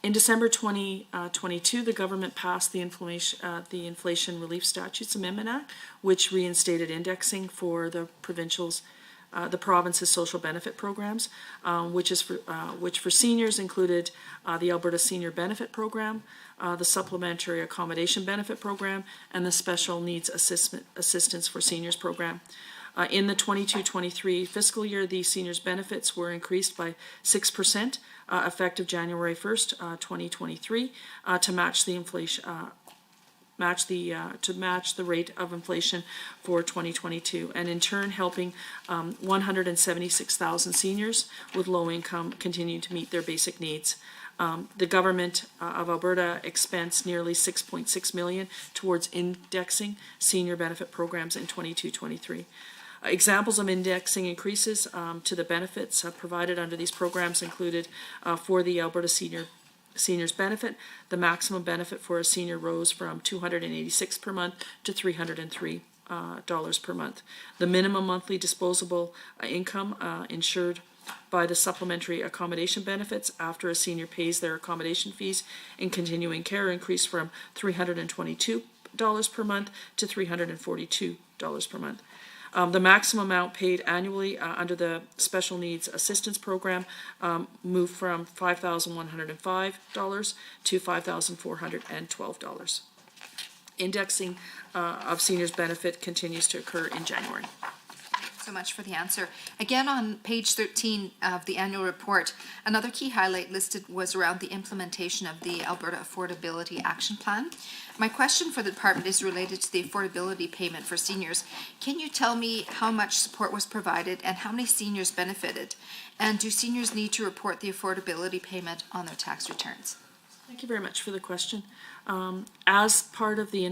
I: In December 2022, the government passed the Inflation Relief Statutes Amendment Act, which reinstated indexing for the province's social benefit programs, which for seniors included the Alberta Senior Benefit Program, the Supplementary Accommodation Benefit Program, and the Special Needs Assistance for Seniors Program. In the 22-23 fiscal year, the seniors' benefits were increased by 6%, effective January 1st, 2023, to match the inflation. To match the rate of inflation for 2022, and in turn helping 176,000 seniors with low income continue to meet their basic needs. The government of Alberta expensed nearly $6.6 million towards indexing senior benefit programs in 22-23. Examples of indexing increases to the benefits provided under these programs included for the Alberta Seniors Benefit, the maximum benefit for a senior rose from $286 per month to $303 per month. The minimum monthly disposable income insured by the supplementary accommodation benefits after a senior pays their accommodation fees in continuing care increased from $322 per month to $342 per month. The maximum amount paid annually under the Special Needs Assistance Program moved from $5,105 to $5,412. Indexing of seniors' benefit continues to occur in January.
D: So much for the answer. Again, on page 13 of the annual report, another key highlight listed was around the implementation of the Alberta Affordability Action Plan. My question for the department is related to the affordability payment for seniors. Can you tell me how much support was provided and how many seniors benefited? And do seniors need to report the affordability payment on their tax returns?
I: Thank you very much for the question. As part of the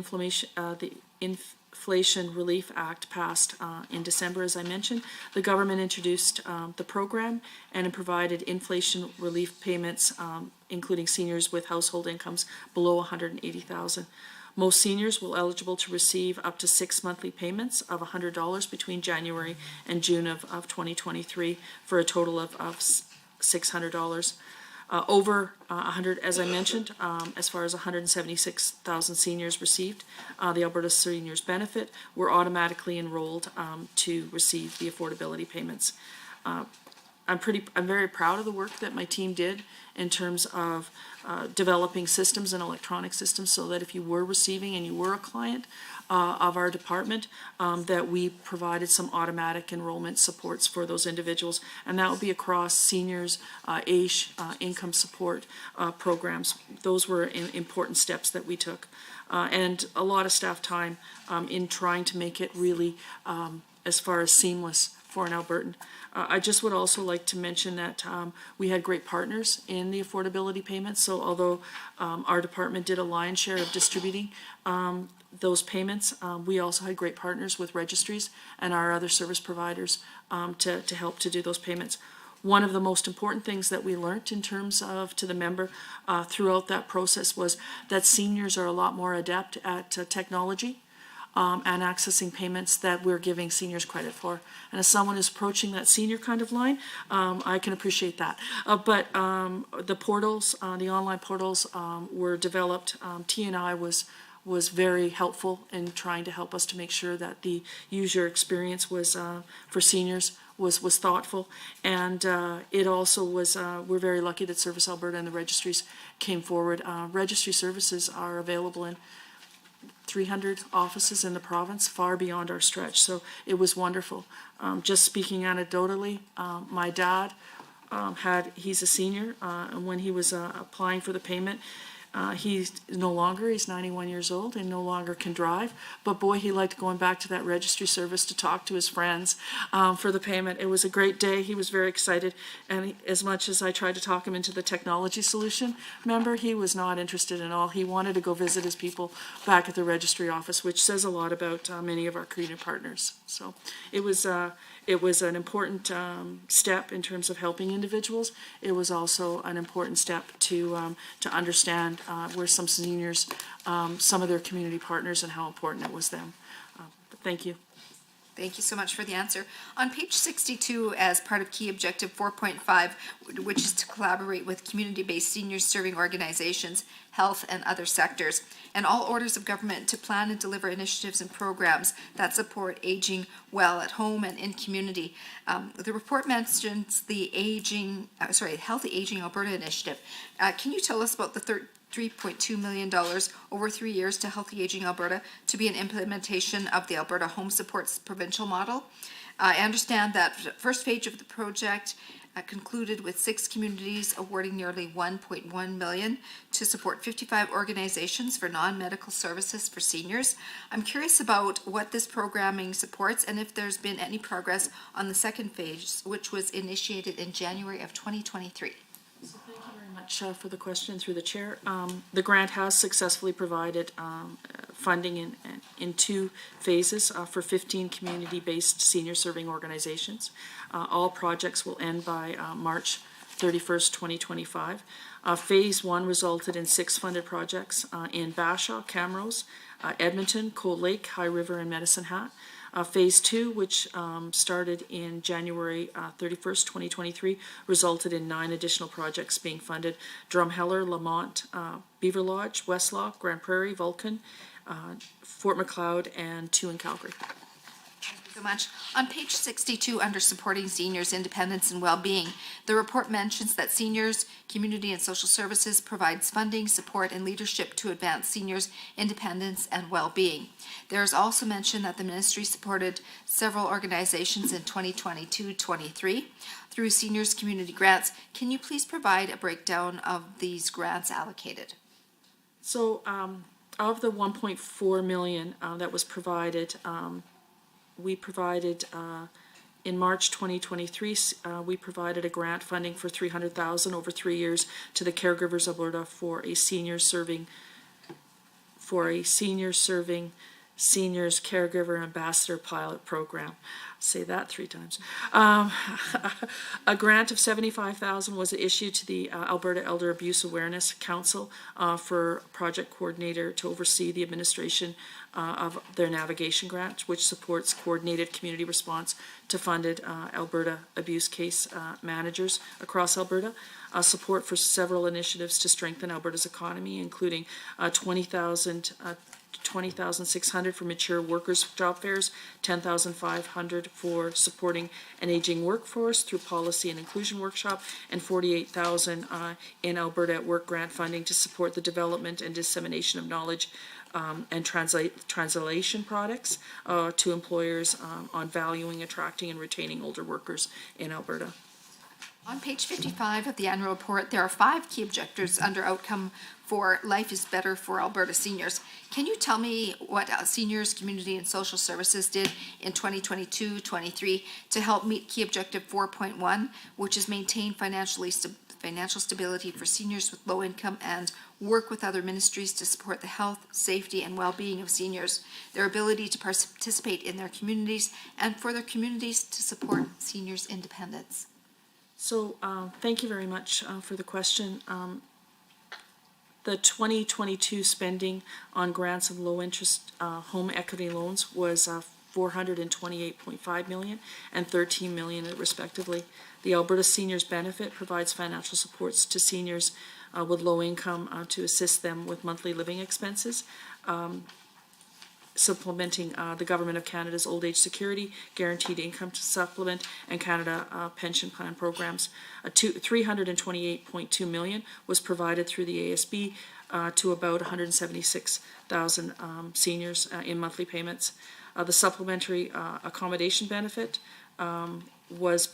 I: Inflation Relief Act passed in December, as I mentioned, the government introduced the program and it provided inflation relief payments, including seniors with household incomes below $180,000. Most seniors were eligible to receive up to 6 monthly payments of $100 between January and June of 2023 for a total of $600. Over 100, as I mentioned, as far as 176,000 seniors received the Alberta Seniors Benefit, were automatically enrolled to receive the affordability payments. I'm very proud of the work that my team did in terms of developing systems and electronic systems so that if you were receiving and you were a client of our department, that we provided some automatic enrollment supports for those individuals, and that would be across seniors, AISH, income support programs. Those were important steps that we took, and a lot of staff time in trying to make it really as far as seamless for an Albertan. I just would also like to mention that we had great partners in the affordability payments. So although our department did a lion's share of distributing those payments, we also had great partners with registries and our other service providers to help to do those payments. One of the most important things that we learned in terms of to the member throughout that process was that seniors are a lot more adept at technology and accessing payments that we're giving seniors credit for. And as someone who's approaching that senior kind of line, I can appreciate that. But the portals, the online portals were developed. T&I was very helpful in trying to help us to make sure that the user experience was for seniors was thoughtful, and it also was, we're very lucky that Service Alberta and the registries came forward. Registry services are available in 300 offices in the province, far beyond our stretch, so it was wonderful. Just speaking anecdotally, my dad he's a senior, and when he was applying for the payment, he's 91 years old and no longer can drive, but boy, he liked going back to that registry service to talk to his friends for the payment. It was a great day. He was very excited, and as much as I tried to talk him into the technology solution, remember, he was not interested at all. He wanted to go visit his people back at the registry office, which says a lot about many of our community partners. So it was an important step in terms of helping individuals. It was also an important step to understand where some seniors, some of their community partners, and how important it was them. Thank you.
D: Thank you so much for the answer. On page 62, as part of key objective 4.5, which is to collaborate with community-based seniors serving organizations, health, and other sectors, and all orders of government to plan and deliver initiatives and programs that support aging well at home and in community. The report mentions the Healthy Aging Alberta initiative. Can you tell us about the $3.2 million over 3 years to Healthy Aging Alberta to be an implementation of the Alberta Home Supports provincial model? I understand that the first phase of the project concluded with 6 communities awarding nearly $1.1 million to support 55 organizations for non-medical services for seniors. I'm curious about what this programming supports and if there's been any progress on the second phase, which was initiated in January of 2023.
I: So thank you very much for the question through the chair. The grant has successfully provided funding in 2 phases for 15 community-based senior serving organizations. All projects will end by March 31st, 2025. Phase 1 resulted in 6 funded projects in Bashaw, Camrose, Edmonton, Cold Lake, High River, and Medicine Hat. Phase 2, which started in January 31st, 2023, resulted in 9 additional projects being funded: Drumheller, Lamont, Beaver Lodge, Westlock, Grand Prairie, Vulcan, Fort Macleod, and 2 in Calgary.
D: Thank you so much. On page 62, under supporting seniors' independence and well-being, the report mentions that seniors, community and social services provides funding, support, and leadership to advance seniors' independence and well-being. There is also mention that the ministry supported several organizations in 2022-23 through seniors' community grants. Can you please provide a breakdown of these grants allocated?
I: So, of the $1.4 million that was provided, we provided in March 2023, we provided a grant funding for $300,000 over 3 years to the Caregivers Alberta for a senior serving seniors caregiver ambassador pilot program. Say that 3 times. A grant of $75,000 was issued to the Alberta Elder Abuse Awareness Council for project coordinator to oversee the administration of their navigation grant, which supports coordinated community response to funded Alberta abuse case managers across Alberta. Support for several initiatives to strengthen Alberta's economy, including $20,600 for mature workers job fairs, $10,500 for supporting an aging workforce through policy and inclusion workshop, and $48,000 in Alberta at Work grant funding to support the development and dissemination of knowledge and translation products to employers on valuing, attracting, and retaining older workers in Alberta.
D: On page 55 of the annual report, there are 5 key objectives under outcome for Life is Better for Alberta Seniors. Can you tell me what Seniors, Community and Social Services did in 2022-23 to help meet key objective 4.1, which is maintain financial stability for seniors with low income and work with other ministries to support the health, safety, and well-being of seniors, their ability to participate in their communities, and for their communities to support seniors' independence?
I: So thank you very much for the question. The 2022 spending on grants of low-interest home equity loans was $428.5 million and $13 million respectively. The Alberta Seniors Benefit provides financial supports to seniors with low income to assist them with monthly living expenses, supplementing the Government of Canada's Old Age Security, Guaranteed Income Supplement, and Canada Pension Plan programs. $328.2 million was provided through the ASB to about 176,000 seniors in monthly payments. The Supplementary Accommodation Benefit provides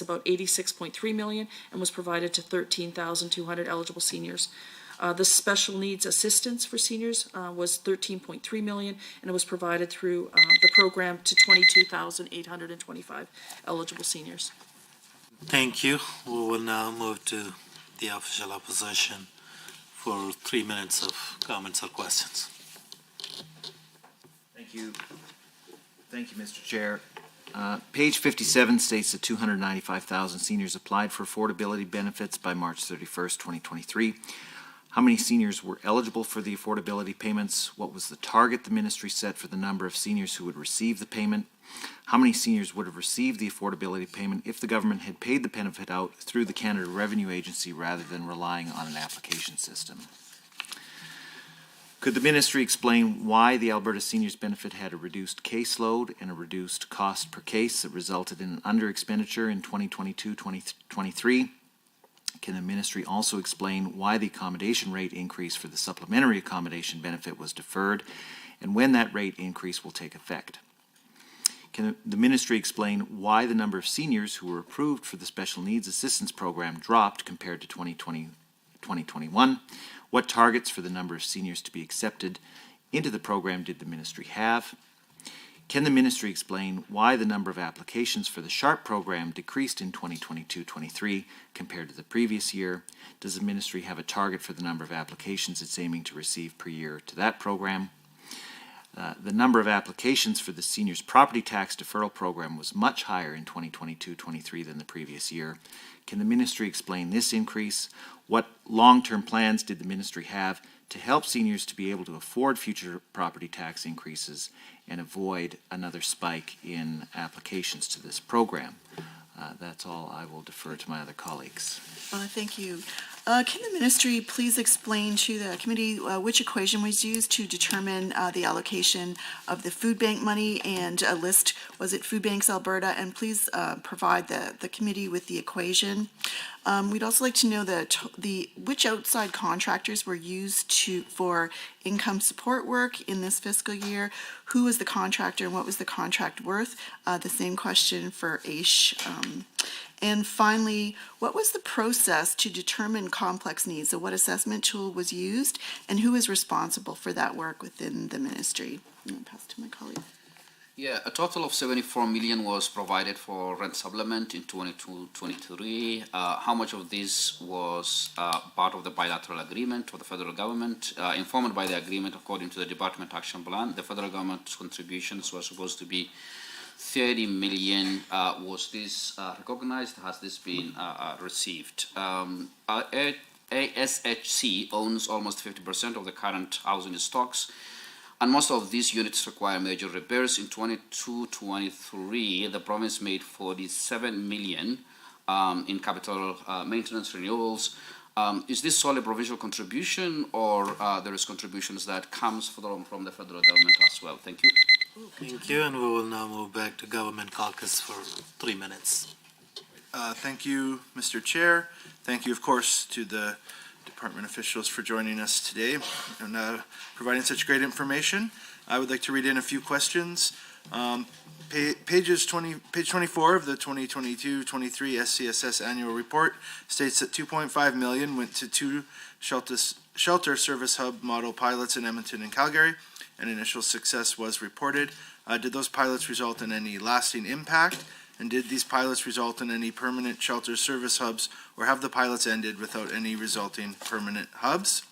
I: about $86.3 million and was provided to 13,200 eligible seniors. The Special Needs Assistance for Seniors was $13.3 million, and it was provided through the program to 22,825 eligible seniors.
A: Thank you. We will now move to the official opposition for 3 minutes of comments or questions.
R: Thank you. Thank you, Mr. Chair. Page 57 states that 295,000 seniors applied for affordability benefits by March 31st, 2023. How many seniors were eligible for the affordability payments? What was the target the ministry set for the number of seniors who would receive the payment? How many seniors would have received the affordability payment if the government had paid the benefit out through the Canada Revenue Agency rather than relying on an application system? Could the ministry explain why the Alberta Seniors Benefit had a reduced caseload and a reduced cost per case that resulted in an under-expenditure in 2022-2023? Can the ministry also explain why the accommodation rate increase for the supplementary accommodation benefit was deferred and when that rate increase will take effect? Can the ministry explain why the number of seniors who were approved for the Special Needs Assistance Program dropped compared to 2021? What targets for the number of seniors to be accepted into the program did the ministry have? Can the ministry explain why the number of applications for the SHARP program decreased in 2022-23 compared to the previous year? Does the ministry have a target for the number of applications it's aiming to receive per year to that program? The number of applications for the seniors property tax deferral program was much higher in 2022-23 than the previous year. Can the ministry explain this increase? What long-term plans did the ministry have to help seniors to be able to afford future property tax increases and avoid another spike in applications to this program? That's all. I will defer to my other colleagues.
J: Thank you. Can the ministry please explain to the committee which equation was used to determine the allocation of the food bank money and list, was it Food Banks Alberta? And please provide the committee with the equation. We'd also like to know which outside contractors were used for income support work in this fiscal year. Who was the contractor and what was the contract worth? The same question for AISH. And finally, what was the process to determine complex needs? So what assessment tool was used and who is responsible for that work within the ministry? I'm going to pass to my colleague.
M: Yeah, a total of 74 million was provided for rent supplement in 22-23. How much of this was part of the bilateral agreement of the federal government? Informed by the agreement, according to the Department Action Plan, the federal government's contributions were supposed to be 30 million. Was this recognized? Has this been received? ASHC owns almost 50% of the current housing stocks, and most of these units require major repairs. In 22-23, the province made 47 million in capital maintenance renewals. Is this solely provincial contribution, or there is contributions that comes from the federal government as well? Thank you.
A: Thank you, and we will now move back to Government Caucus for 3 minutes.
Q: Thank you, Mr. Chair. Thank you, of course, to the department officials for joining us today and providing such great information. I would like to read in a few questions. Page 24 of the 2022-23 SCSS annual report states that 2.5 million went to 2 shelter service hub model pilots in Edmonton and Calgary, and initial success was reported. Did those pilots result in any lasting impact? And did these pilots result in any permanent shelter service hubs, or have the pilots ended without any resulting permanent hubs?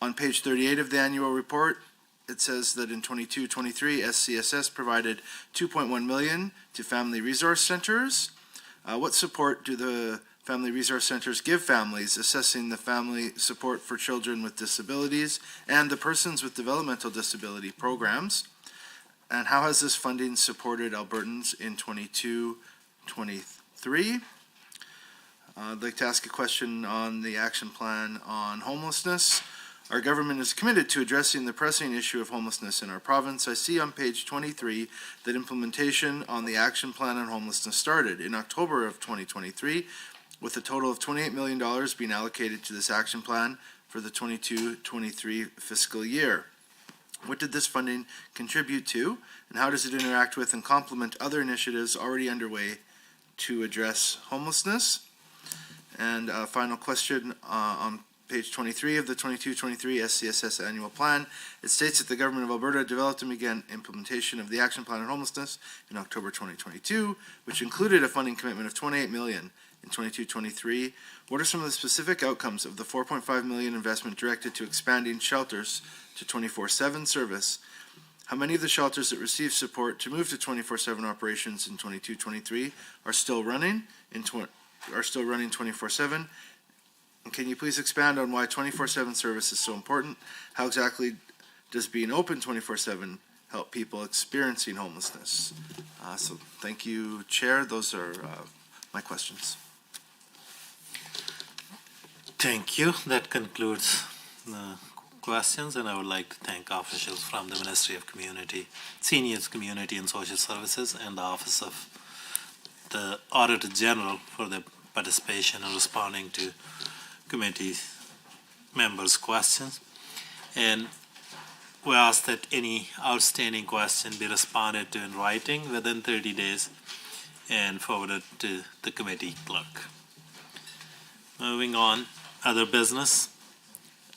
Q: On page 38 of the annual report, it says that in 22-23, SCSS provided 2.1 million to family resource centers. What support do the family resource centers give families assessing the family support for children with disabilities and the persons with developmental disability programs? And how has this funding supported Albertans in 22-23? I'd like to ask a question on the action plan on homelessness. Our government is committed to addressing the pressing issue of homelessness in our province. I see on page 23 that implementation on the action plan on homelessness started in October of 2023, with a total of $28 million being allocated to this action plan for the 22-23 fiscal year. What did this funding contribute to, and how does it interact with and complement other initiatives already underway to address homelessness? And a final question on page 23 of the 22-23 SCSS annual plan. It states that the government of Alberta developed and began implementation of the action plan on homelessness in October 2022, which included a funding commitment of $28 million in 22-23. What are some of the specific outcomes of the $4.5 million investment directed to expanding shelters to 24/7 service? How many of the shelters that received support to move to 24/7 operations in 22-23 are still running 24/7? And can you please expand on why 24/7 service is so important? How exactly does being open 24/7 help people experiencing homelessness? So thank you, Chair. Those are my questions.
A: Thank you. That concludes the questions, and I would like to thank officials from the Ministry of Seniors, Community and Social Services and the Office of the Auditor General for their participation in responding to committee members' questions. And we ask that any outstanding question be responded to in writing within 30 days and forwarded to the committee clerk. Moving on, other business.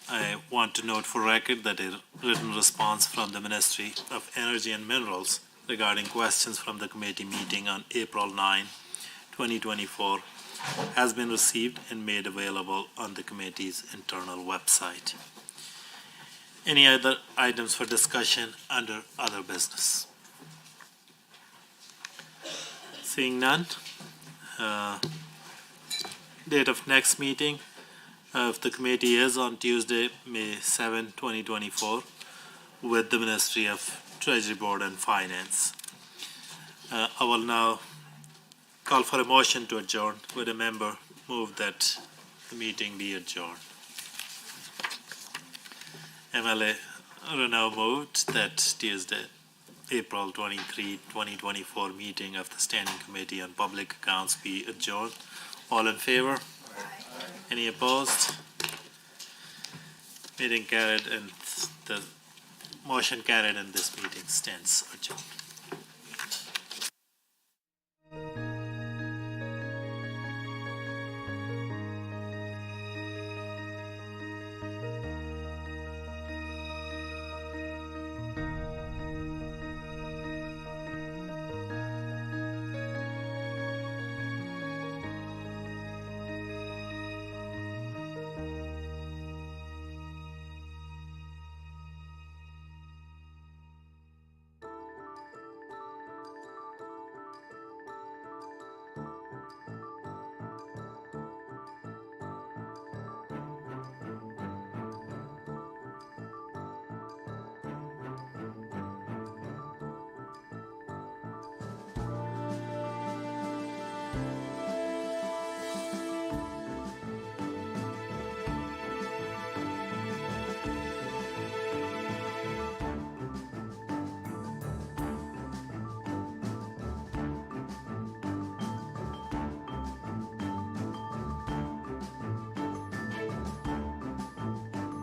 A: I want to note for record that a written response from the Ministry of Energy and Minerals regarding questions from the committee meeting on April 9, 2024 has been received and made available on the committee's internal website. Any other items for discussion under other business? Seeing none, date of next meeting of the committee is on Tuesday, May 7, 2024, with the Ministry of Treasury Board and Finance. I will now call for a motion to adjourn. Would a member move that the meeting be adjourned? MLA Renaud moved that Tuesday, April 23, 2024 meeting of the Standing Committee on Public Accounts be adjourned. All in favor? Any opposed? Meeting carried, and the motion carried, and this meeting stands adjourned.